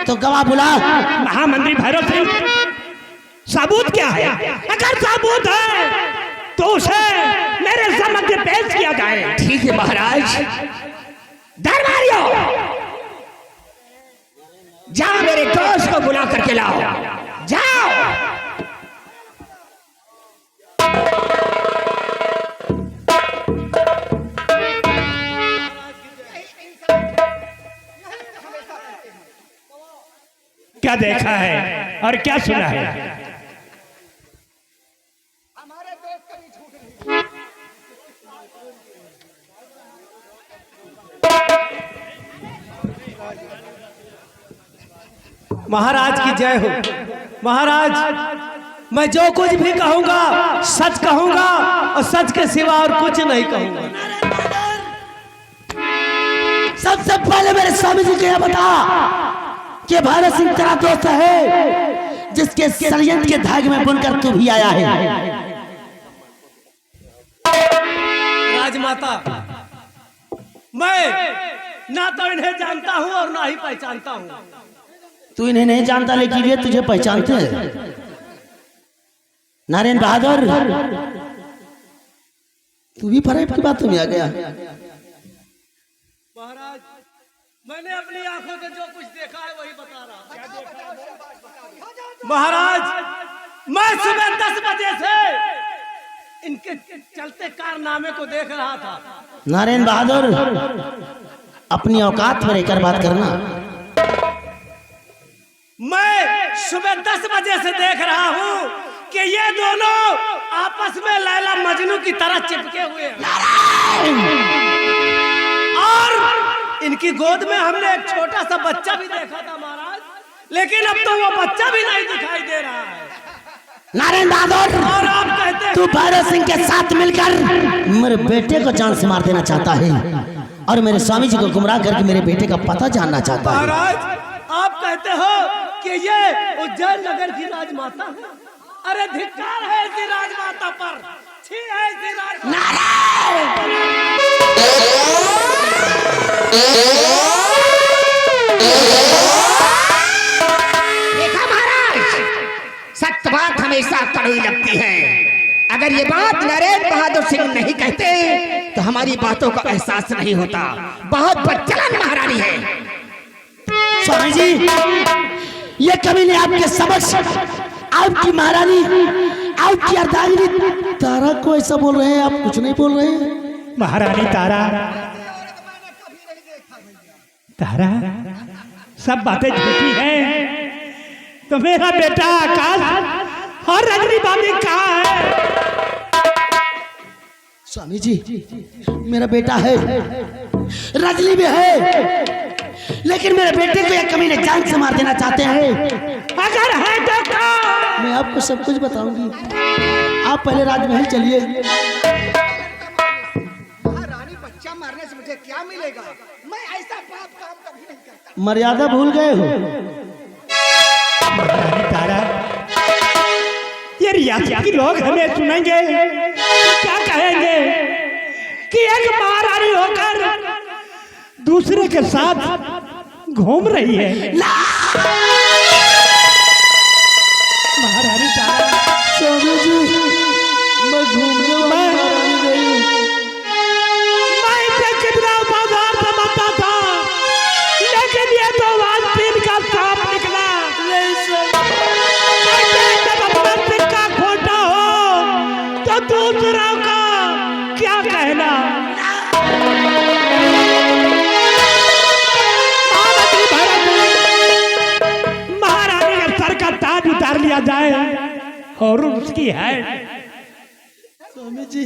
तो गवाह बुला। महामंत्री भैरव सिंह, सबूत क्या है? अगर सबूत है तो उसे मेरे समक्ष पेश किया जाए। ठीक है महाराज। दरबारियों, जाओ मेरे दोस्त को बुला करके लाओ, जाओ। क्या देखा है और क्या सुना है? हमारे दोस्त कभी झूठ नहीं। महाराज की जय हो। महाराज, मैं जो कुछ भी कहूंगा सच कहूंगा और सच के सिवा और कुछ नहीं कहूंगा। सबसे पहले मेरे स्वामी जी को यह बता कि भैरव सिंह तेरा दोस्त है जिसके षड्यंत्र के धागे में बुनकर तू भी आया है। राजमाता, मैं ना तो इन्हें जानता हूं और ना ही पहचानता हूं। तू इन्हें नहीं जानता लेकिन ये तुझे पहचानते हैं। नारायण बहादुर, तू भी फरेब की बातों में आ गया। महाराज, मैंने अपनी आंखों से जो कुछ देखा है वही बता रहा हूं। महाराज, मैं सुबह 10 बजे से इनके चलते कारनामे को देख रहा था। नारायण बहादुर, अपनी औकात में रहकर बात करना। मैं सुबह 10 बजे से देख रहा हूँ कि ये दोनों आपस में लैला मजनू की तरह चिपके हुए हैं और इनकी गोद में हमने एक छोटा सा बच्चा भी देखा था महाराज, लेकिन अब तो वो बच्चा भी नहीं दिखाई दे रहा है। नारायण बहादुर, और आप कहते हैं तू भैरव सिंह के साथ मिलकर मेरे बेटे को जान से मार देना चाहता है और मेरे स्वामी जी को गुमराह करके मेरे बेटे का पता जानना चाहता है। महाराज, आप कहते हो कि ये उज्जैन नगर की राजमाता है। अरे धिक्कार है ऐसी राजमाता पर, छी है ऐसी राजमाता। देखा महाराज, सत्य बात हमेशा कड़वी लगती है। अगर ये बात नरेंद्र बहादुर सिंह नहीं कहते तो हमारी बातों का एहसास नहीं होता। बहुत बदचलन महारानी है। स्वामी जी, ये कमीने आपके समक्ष आपकी महारानी आपकी अर्धांगिनी तारा को ऐसा बोल रहे हैं, आप कुछ नहीं बोल रहे हैं। महारानी तारा, तारा सब बातें झूठी हैं। तो मेरा बेटा आकाश और रजनी भाभी कहाँ है? स्वामी जी, मेरा बेटा है, रजनी भी है, लेकिन मेरे बेटे को ये कमीने जान से मार देना चाहते हैं। अगर है तो कहाँ? मैं आपको सब कुछ बताऊंगी, आप पहले राजमहल चलिए। महारानी बच्चा मारने से मुझे क्या मिलेगा? मैं ऐसा पाप काम कभी नहीं करता। मर्यादा भूल गए हो। महारानी तारा, ये रियासती लोग हमें सुनेंगे तो क्या कहेंगे कि एक महारानी होकर दूसरे के साथ घूम रही है। महारानी तारा, स्वामी जी, मैं घूमने वाली महारानी नहीं हूँ। मैं इसे कितना बाजार समझता था, लेकिन ये तो आज दिन का सांप निकला। जब अपना सिक्का खोटा हो तो दूसरों का क्या कहना। महारानी के सर का ताज उतार लिया जाए और उसकी है। स्वामी जी,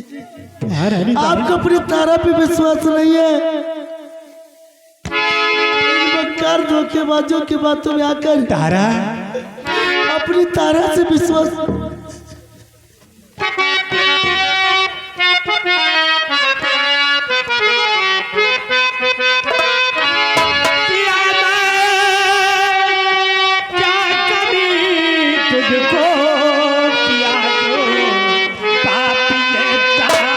महारानी आपको अपनी तारा पे विश्वास नहीं है। इन मक्कार धोखेबाजों की बातों में आकर तारा, अपनी तारा से विश्वास। किया मैं क्या कभी तुझको, किया तो पापी ने तारा।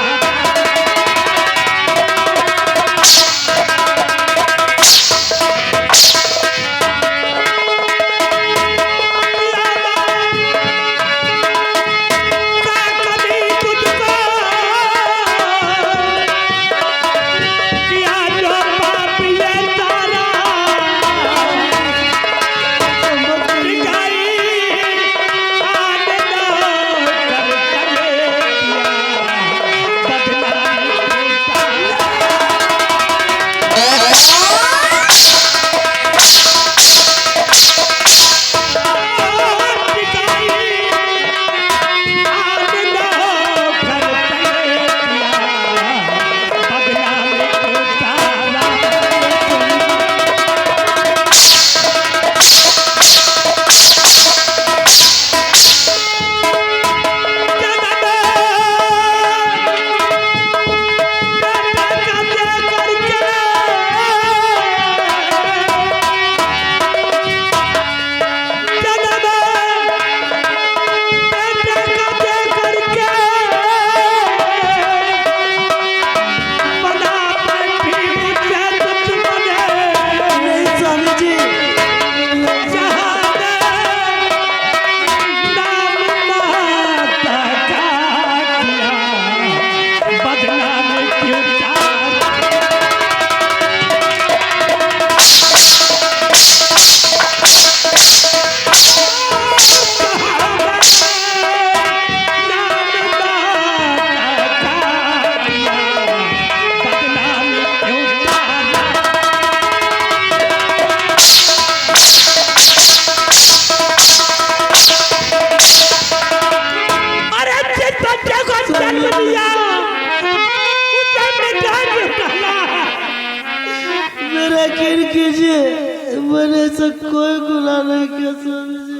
से कोई गुनाह नहीं किया स्वामी जी।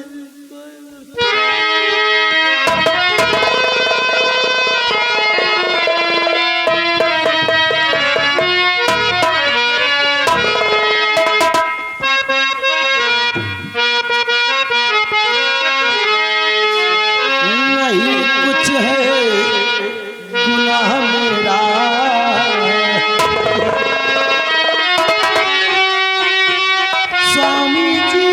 नहीं कुछ है गुनाह मेरा, स्वामी जी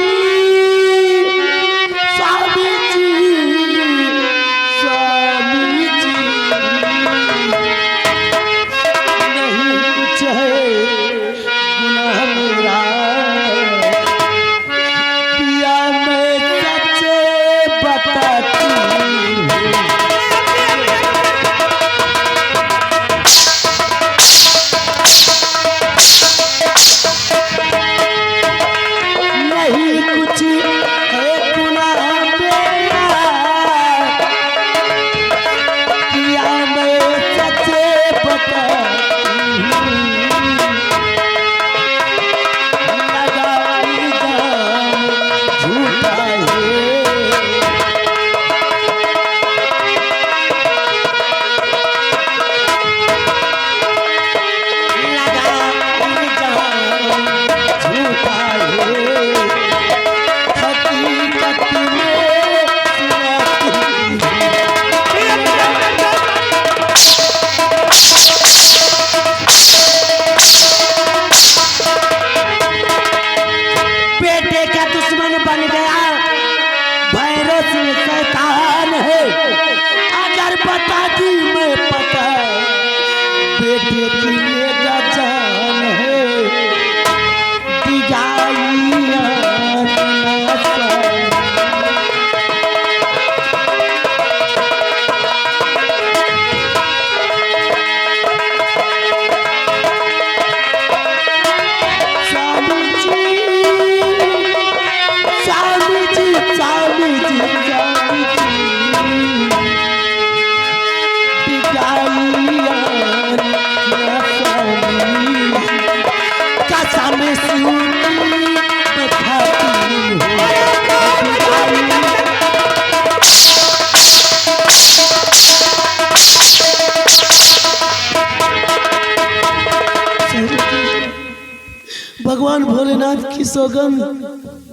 बेटे की मेरा जान है दिगाइया भगवान भोलेनाथ की सौगंध,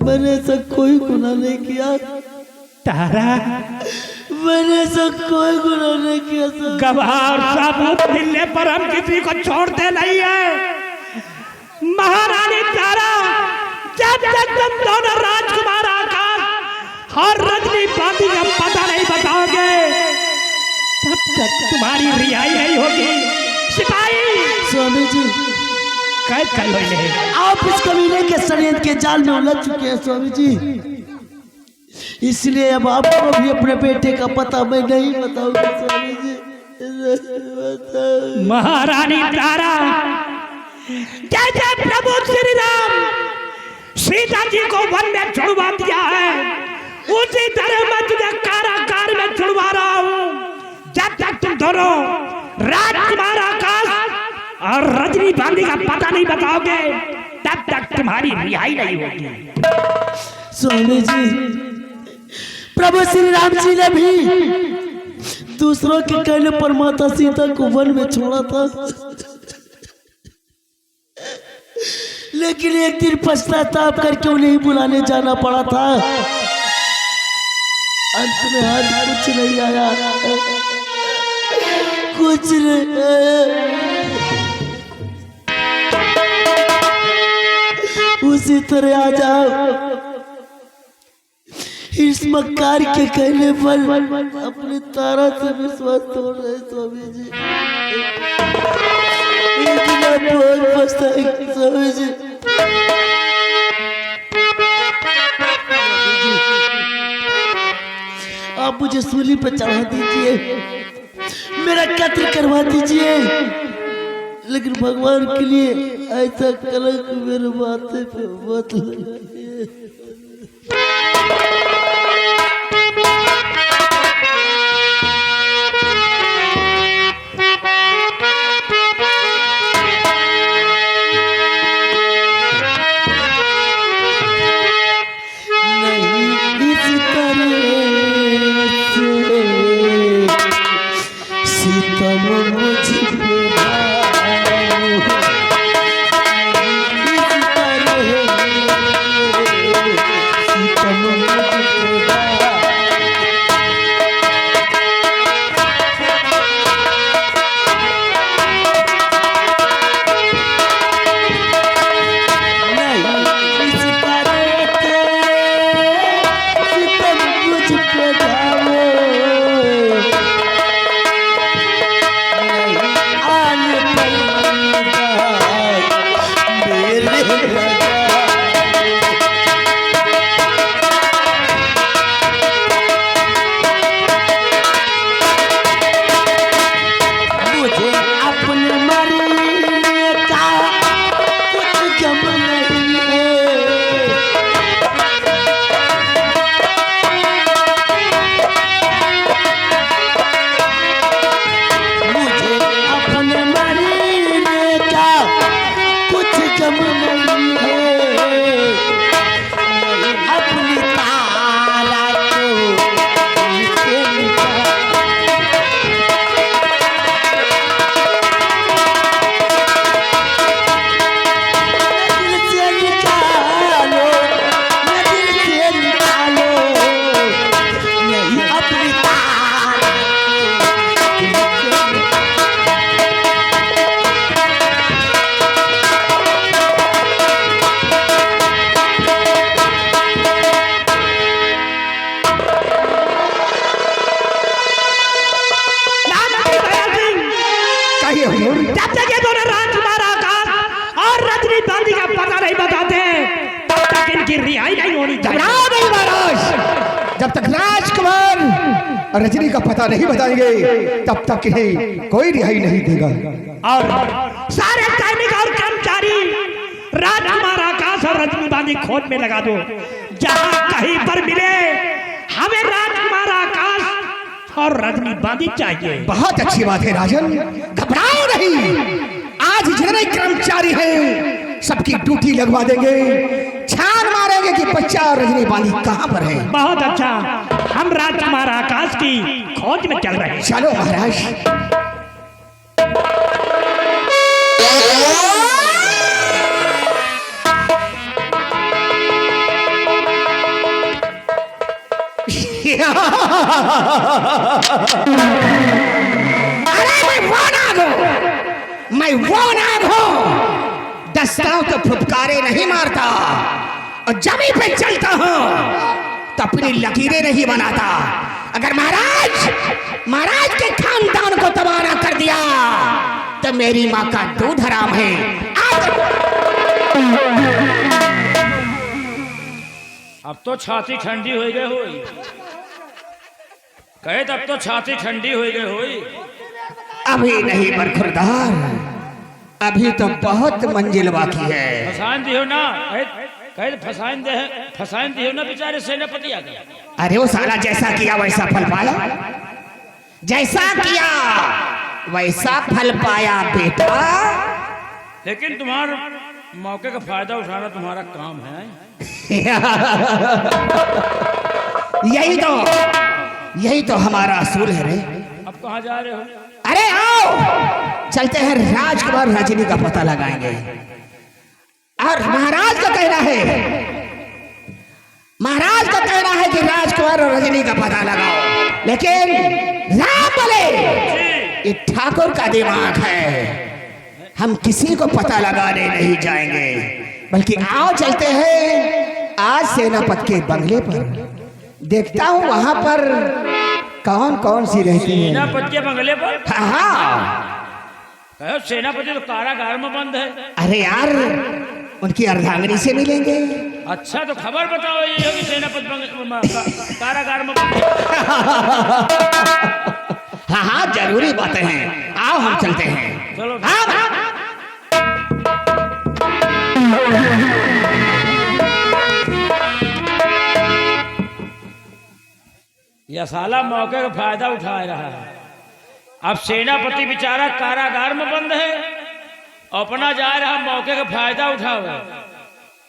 मैंने ऐसा कोई गुनाह नहीं किया। तारा मैंने ऐसा कोई गुनाह नहीं किया सर। गवाह और सबूत मिलने पर हम किसी को छोड़ते नहीं है। महारानी तारा, जब तक तुम दोनों राजकुमार आकाश और रजनी बांधी का पता नहीं बताओगे तब तक तुम्हारी रिहाई नहीं होगी। सिपाही स्वामी जी, कैद कर लो इन्हें। आप इस कमीने के षड्यंत्र के जाल में उलझ चुके हैं स्वामी जी, इसलिए अब आपको भी अपने बेटे का पता मैं नहीं बताऊंगा स्वामी जी। महारानी तारा, जैसे प्रभु श्री राम सीता जी को वन में छुड़वा दिया है, उसी तरह मैं तुझे कारागार में छुड़वा रहा हूँ। जब तक तुम दोनों राजकुमार आकाश और रजनी बांधी का पता नहीं बताओगे तब तक तुम्हारी रिहाई नहीं होगी। स्वामी जी, प्रभु श्री राम जी ने भी दूसरों के कहने पर माता सीता को वन में छोड़ा था, लेकिन एक दिन पश्चाताप करके उन्हें बुलाने जाना पड़ा था। अंत में आज कुछ नहीं आया, कुछ नहीं आया। उसी तरह आ जाओ, इस मक्कार के कहने पर अपनी तारा से विश्वास तोड़ रहे स्वामी जी। इतना बहुत पछताएंगे स्वामी जी। आप मुझे सूली पर चढ़ा दीजिए, मेरा कत्ल करवा दीजिए, लेकिन भगवान के लिए ऐसा कलंक मेरे माथे पे मत लगाइए। नहीं इस तरह से सीतम मुझ पे हजूर। जब तक ये दोनों राजकुमार आकाश और रजनी बांधी का पता नहीं बताते तब तक इनकी रिहाई नहीं होनी चाहिए। घबराओ नहीं महाराज, जब तक राजकुमार और रजनी का पता नहीं बताएंगे तब तक इन्हें कोई रिहाई नहीं देगा। और सारे सैनिक और कर्मचारी राजकुमार आकाश और रजनी बांधी खोज में लगा दो। जहां कहीं पर मिले हमें राजकुमार आकाश और रजनी बांधी चाहिए। बहुत अच्छी बात है राजन, घबराओ नहीं। आज जितने कर्मचारी हैं सबकी ड्यूटी लगवा देंगे, छान मारेंगे कि बच्चा और रजनी बांधी कहां पर है। बहुत अच्छा, हम राजकुमार आकाश की खोज में चल रहे हैं। चलो महाराज। अरे मैं वो नाग हूं, दस्ताओं तो फुफकारे नहीं मारता और जमीन पे चलता हूं तो अपनी लकीरें नहीं बनाता। अगर महाराज के खानदान को तबाह ना कर दिया तो मेरी माँ का दूध हराम है। अब तो छाती ठंडी हो गई होई, कहे तब तो छाती ठंडी हो गई होई। अभी नहीं बरखुरदार, अभी तो बहुत मंजिल बाकी है। फसान दियो ना, कहे फसान दियो ना बेचारे सेनापति आ गया। अरे वो साला जैसा किया वैसा फल पाया, जैसा किया वैसा फल पाया बेटा। लेकिन तुम्हारे मौके का फायदा उठाना तुम्हारा काम है। यही तो हमारा असूल है रे। अब कहाँ जा रहे हो? अरे आओ चलते हैं, राजकुमार रजनी का पता लगाएंगे। और महाराज का कहना है कि राजकुमार और रजनी का पता लगाओ, लेकिन राम बोले ये ठाकुर का दिमाग है, हम किसी को पता लगाने नहीं जाएंगे, बल्कि आओ चलते हैं आज सेनापति के बंगले पर। देखता हूँ वहां पर कौन कौन सी रहती है। सेनापति के बंगले पर? हाँ, कहो सेनापति तो कारागार में बंद है। अरे यार उनकी अर्धांगिनी से मिलेंगे। अच्छा तो खबर बताओ ये हो कि सेनापति कारागार में बंद है। हाँ जरूरी बातें हैं, आओ हम चलते हैं। चलो हाँ। यह साला मौके का फायदा उठा रहा है। अब सेनापति बेचारा कारागार में बंद है, अपना जा रहा मौके का फायदा उठाओ,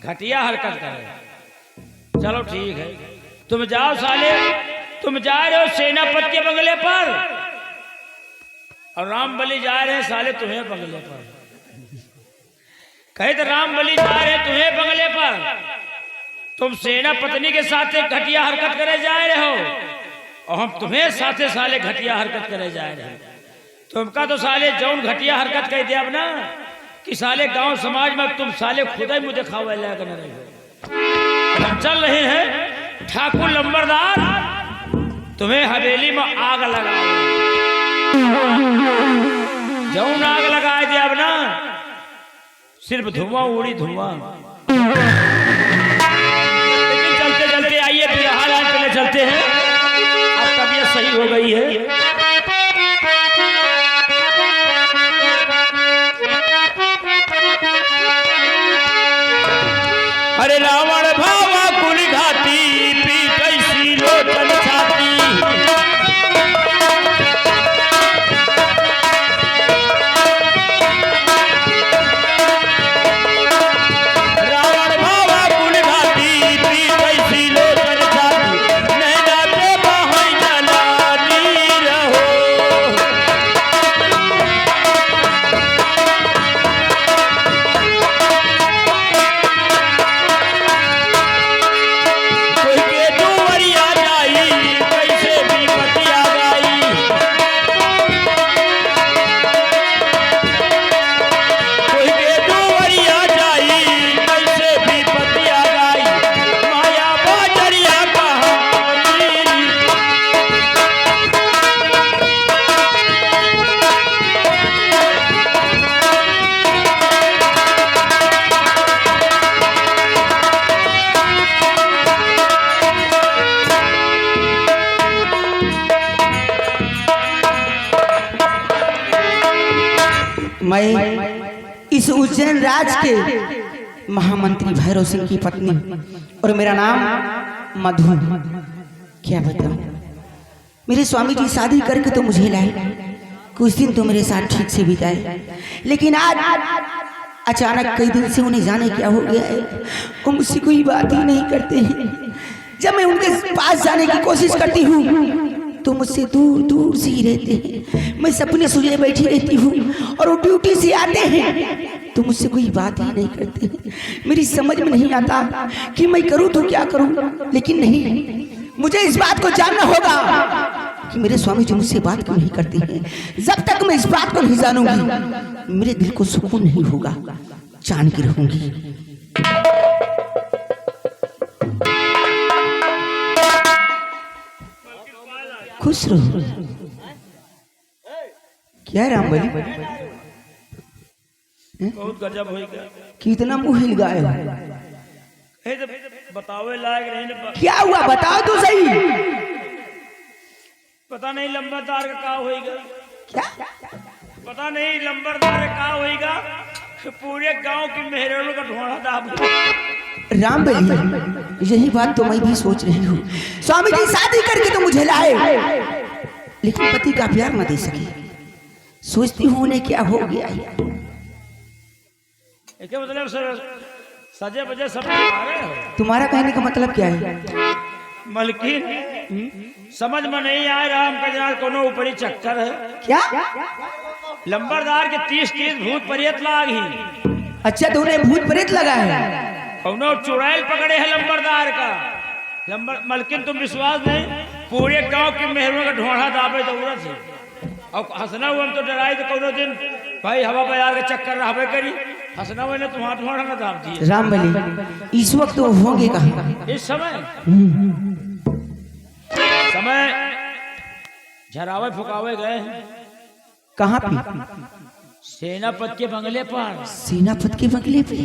घटिया हरकत करे। चलो ठीक है, तुम जाओ साले, तुम जा रहे हो सेनापति के बंगले पर और रामबली जा रहे हैं साले तुम्हें बंगले पर। कहे तो रामबली जा रहे हैं तुम्हें बंगले पर, तुम सेनापत्नी के साथ एक घटिया हरकत करे जा रहे हो और हम तुम्हें साथे साले घटिया हरकत करे जा रहे हैं। तुमका तो साले जौन घटिया हरकत कह दिया अब ना कि साले गांव समाज में तुम साले खुद ही मुझे खावा लायक न रहे। हम चल रहे हैं ठाकुर लंबरदार, तुम्हें हवेली में आग लगा, जौन आग लगा दिया अब ना सिर्फ धुआं उड़ी धुआं। लेकिन चलते चलते आइए बिहार पहले चलते हैं, अब तबीयत सही हो गई है। अरे रावण भावा कुल घाटी पीट ऐसी लोचन छाती, रावण भावा कुल घाटी पीट ऐसी लोचन छाती, नैना पे बाहै जलानी रहो। मैं इस उज्जैन राज के महामंत्री भैरव सिंह की पत्नी और मेरा नाम मधु। क्या बताऊं, मेरे स्वामी जी शादी करके तो मुझे लाए, कुछ दिन तो मेरे साथ ठीक से बिताए, लेकिन आज अचानक कई दिन से उन्हें जाने क्या हो गया है, वो मुझसे कोई बात ही नहीं करते हैं। जब मैं उनके पास जाने की कोशिश करती हूँ तो मुझसे दूर दूर से ही रहते हैं। मैं सपने सुझे बैठी रहती हूँ और वो ड्यूटी से आते हैं तो मुझसे कोई बात ही नहीं करते हैं। मेरी समझ में नहीं आता कि मैं करूँ तो क्या करूँ, लेकिन नहीं, मुझे इस बात को जानना होगा कि मेरे स्वामी जी मुझसे बात क्यों नहीं करते हैं। जब तक मैं इस बात को नहीं जानूंगी मेरे दिल को सुकून नहीं होगा, जान के रहूंगी। खुश रहो। क्या राम बली, बहुत गजब हो गया। कितना मुंह हिल गए हो, बतावे लायक नहीं ना। क्या हुआ बताओ तो सही। पता नहीं लंबरदार का का होएगा, क्या पता नहीं लंबरदार का होएगा, पूरे गांव की मेहरानों का ढोंढा दाब। राम बली, यही बात तो मैं भी सोच रही हूँ। स्वामी जी शादी करके तो मुझे लाए, लेकिन पति का प्यार न दे सके। सोचती हूँ उन्हें क्या हो गया है। क्या मतलब सर, सजे बजे सब तुम्हारे हो। तुम्हारा कहने का मतलब क्या है? मलकिन समझ में नहीं आए, राम का जनाब कोनो ऊपरी चक्कर है क्या? लंबरदार के 30 भूत प्रेत लाग ही। अच्छा, तो उन्हें भूत प्रेत लगा है। कौनो चुड़ैल पकड़े है लंबरदार का। मलकिन तुम विश्वास नहीं, पूरे गांव की मेहरों का ढोंढा दाबे जरूरत है। और हंसना हुआ तो डराई तो कौनो दिन भाई हवा बाजार का चक्कर रहबे करी, हंसना हुआ ने तुम्हारा ढोंढा ना दाब दिए। राम बली, इस वक्त तो होंगे कहाँ? इस समय झरावे फुकावे गए हैं। कहाँ पे? सेनापति के बंगले पर। सेनापति के बंगले पे?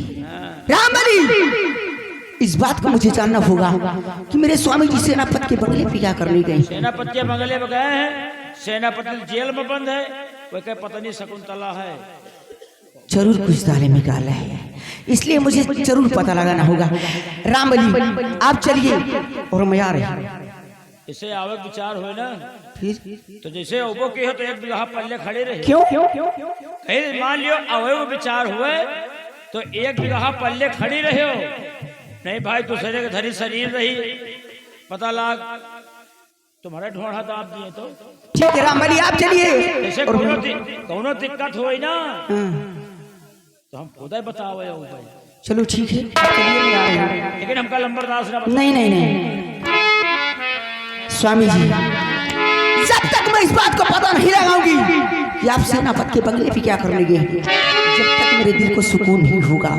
राम बली, इस बात को मुझे जानना होगा कि मेरे स्वामी जी सेनापति के बंगले पे क्या करने गए। सेनापति के बंगले में गए हैं, सेनापति जेल में बंद है, कोई कहे पत्नी शकुंतला है। जरूर कुछ ताले निकाला है, इसलिए मुझे जरूर पता लगाना होगा। राम बली, आप चलिए और मैं आ रही। इसे आवक विचार हुए ना, फिर तो जैसे ओबो की हो तो एक बिगहा पल्ले खड़े रहे। क्यों? कहीं मान लियो अवय विचार हुए तो एक बिगहा पल्ले खड़ी रहे हो। नहीं भाई, दूसरे के धरी शरीर रही, पता लाग तुम्हारे ढोंढा दाब दिए तो ठीक है। राम बली, आप चलिए। जैसे कोनो दिक्कत हो ना तो हम खुद ही बताओ। चलो ठीक है, चलिए मैं आ रही हूँ। लेकिन हमका लंबरदास नहीं नहीं नहीं स्वामी जी, जब तक मैं इस बात को पता नहीं लगाऊंगी कि आप सेनापति के बंगले पे क्या करने गए, जब तक मेरे दिल को सुकून नहीं होगा।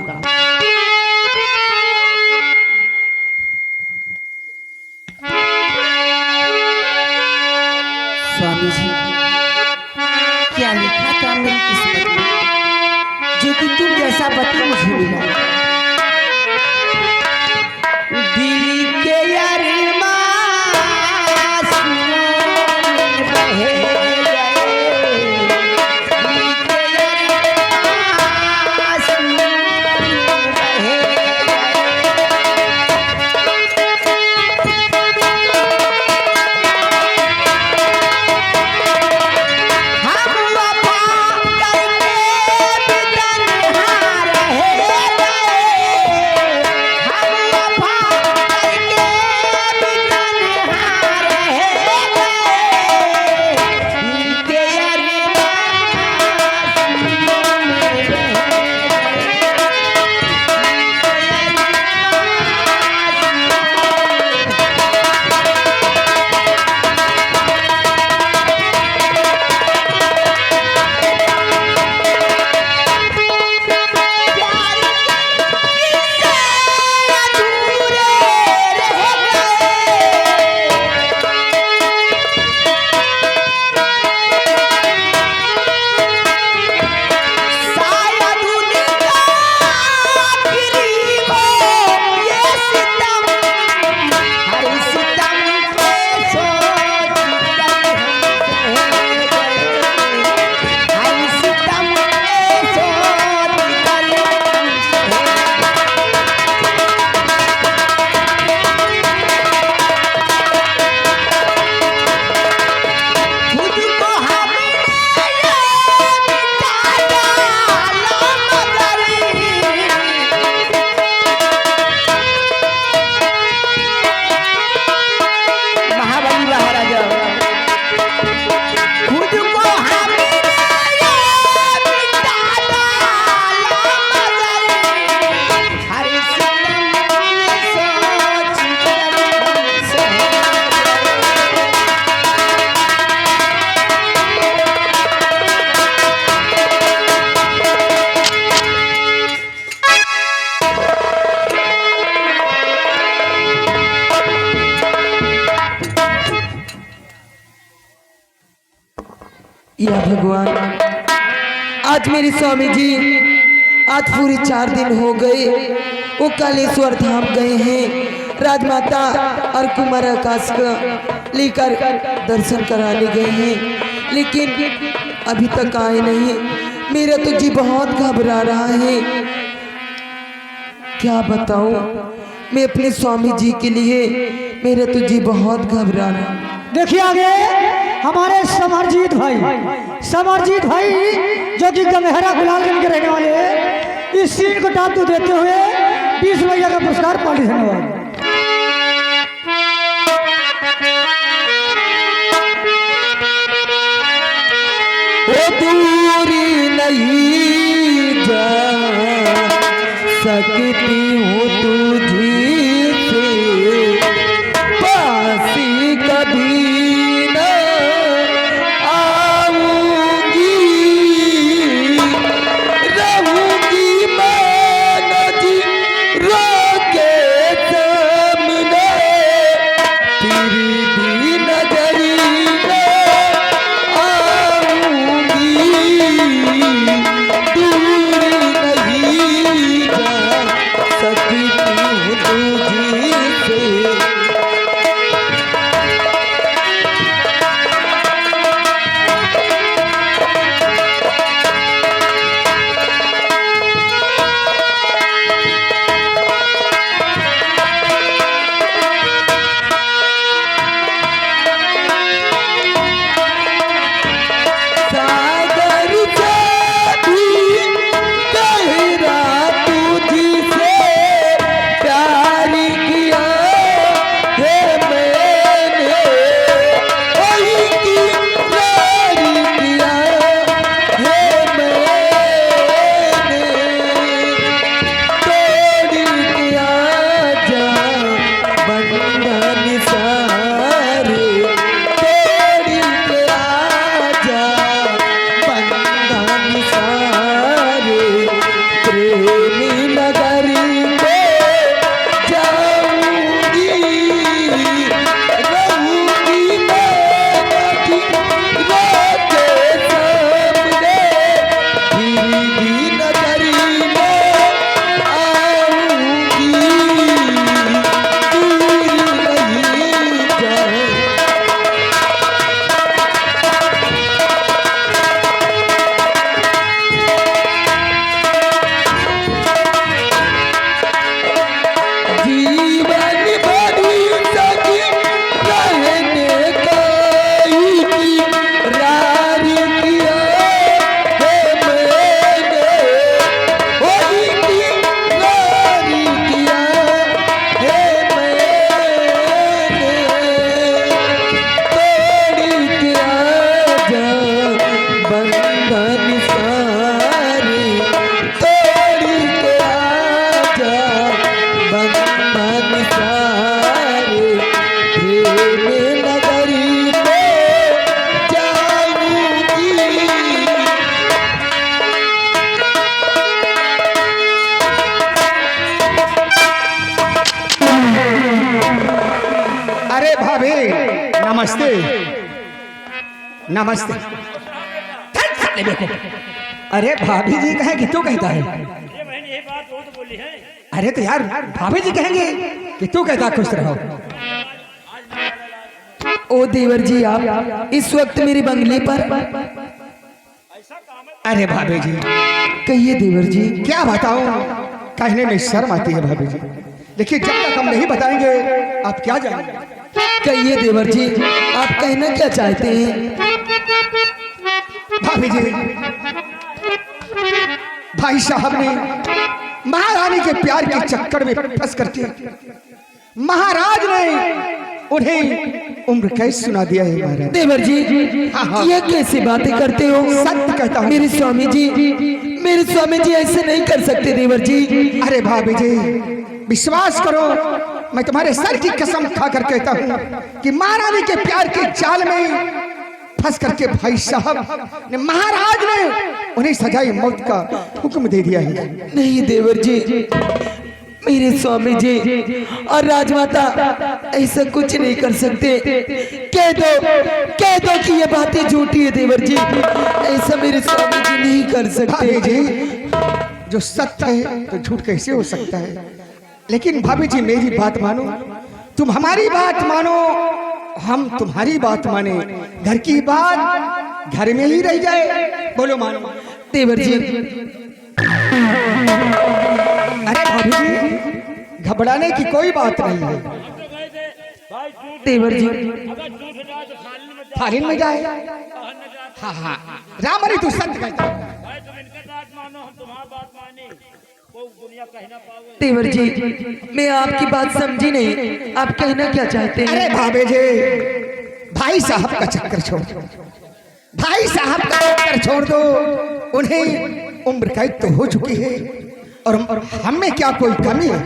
स्वामी जी, क्या लिखा था मेरी किस्मत में, जो कि तुम जैसा पति मुझे मिला। दिल के या भगवान, आज मेरे स्वामी जी आज पूरे 4 दिन हो गए वो कालेश्वर धाम गए हैं। राजमाता और कुमार आकाश का लेकर दर्शन कराने गए हैं, लेकिन अभी तक आए नहीं। मेरा तो जी बहुत घबरा रहा है, क्या बताऊं मैं अपने स्वामी जी के लिए, मेरा तो जी बहुत घबरा रहा है। देखिए आगे हमारे समरजीत भाई जो कि गंगहरा गुलालगंज के रहने वाले हैं, इस सीन को टाप देते हुए 20 रुपया का पुरस्कार पार्टी धन्यवाद। दूरी नहीं जा सकती हूँ तुझी से, पासी कभी न आऊंगी, रहूंगी मैं नदी रोके सामने, तेरी भी नजरी नमस्ते नमस्ते। अरे भाभी जी कहे कि तू कहता है? अरे तो यार भाभी जी कहेंगे कि तू कहता खुश रहो। ओ देवर जी आप इस वक्त मेरे बंगले पर। अरे भाभी जी कहिए देवर जी। क्या बताऊं, कहने में शर्म आती है भाभी जी, देखिए जब तक हम नहीं बताएंगे आप क्या जानेंगे। कहिए देवर जी आप कहना क्या चाहते हैं? भाभी जी भाई साहब ने महारानी के प्यार के चक्कर में फंस करके महाराज ने उन्हें उम्र कैद सुना दिया है। महाराज देवर जी ये कैसी बातें करते हो? सत्य कहता हूँ मेरे स्वामी जी ऐसे नहीं कर सकते देवर जी। अरे भाभी जी विश्वास करो, मैं तुम्हारे सर की कसम खाकर कहता हूँ कि महारानी के प्यार के जाल में फंस करके भाई साहब ने महाराज ने उन्हें सजाए मौत का हुक्म दे दिया है। नहीं देवर जी मेरे स्वामी जी और राजमाता ऐसा कुछ नहीं कर सकते। कह दो कि ये बातें झूठी है देवर जी, ऐसा मेरे स्वामी जी नहीं कर सकते। भाभी जी, जो सत्य है तो झूठ कैसे हो सकता है? लेकिन भाभी जी मेरी बात मानो, तुम हमारी बात मानो, हम तुम्हारी बात माने, घर की बात घर में ही रह जाए। बोलो मानो। देवर जी, अरे भाभी जी, घबराने की कोई बात नहीं है। देवर जी, थालिन में जाए। हाँ हाँ, राम अरे तू सत्य कहता। देवर जी, मैं आपकी बात समझी नहीं, आप कहना क्या चाहते हैं? अरे भाभी जी, भाई साहब का चक्कर छोड़ दो, भाई साहब का चक्कर छोड़ दो। उन्हें उम्र कैद तो हो चुकी है और हम में क्या कोई कमी है?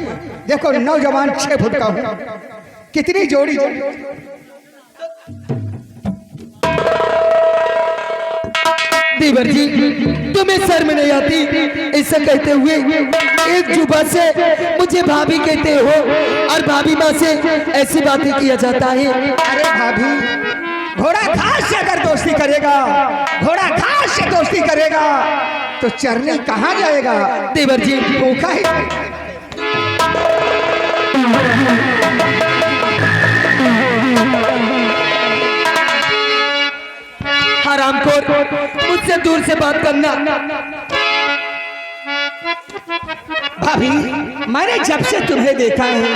देखो नौजवान 6 फुट का हूं, कितनी जोड़ी देवर जी, तुम्हें शर्म नहीं आती ऐसा कहते हुए? एक जुबा से मुझे भाभी कहते हो और भाभी माँ से ऐसी बातें किया जाता है। अरे भाभी, घोड़ा घास से अगर दोस्ती करेगा, घोड़ा घास से दोस्ती करेगा तो चरने कहाँ जाएगा? देवर जी, भूखा है। हरामखोर, मुझसे दूर से बात करना। भाभी, मैंने जब से तुम्हें देखा है,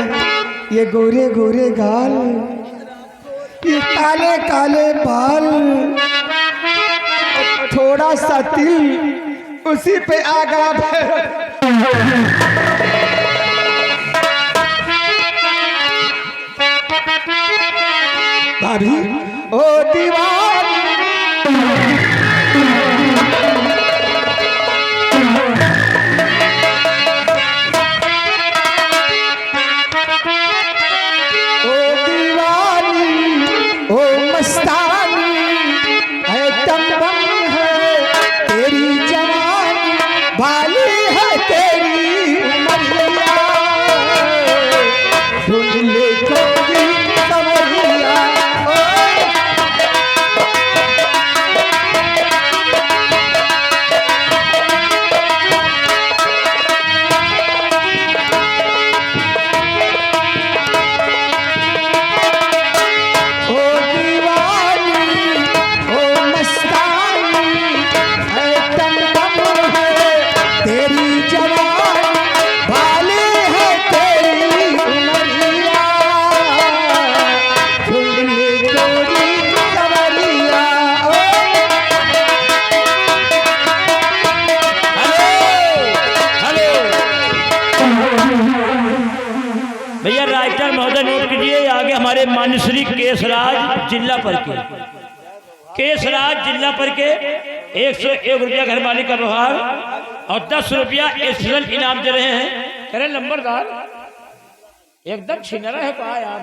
ये गोरे गोरे गाल, ये काले काले बाल, थोड़ा सा तिल, उसी पे आगा भाभी, ओ दीवार हमारे मान्यश्री केसराज जिला पर के, केसराज जिला पर के 101 रुपया घर मालिक का व्यवहार और 10 रुपया स्पेशल इनाम दे रहे हैं। कह रहे नंबरदार एकदम छिनरा है कहा यार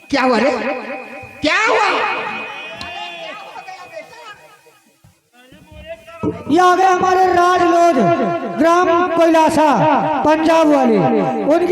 क्या हुआ रे? क्या हुआ? ये आ गए हमारे राजलोध ग्राम कोयलासा पंजाब वाले, उनकी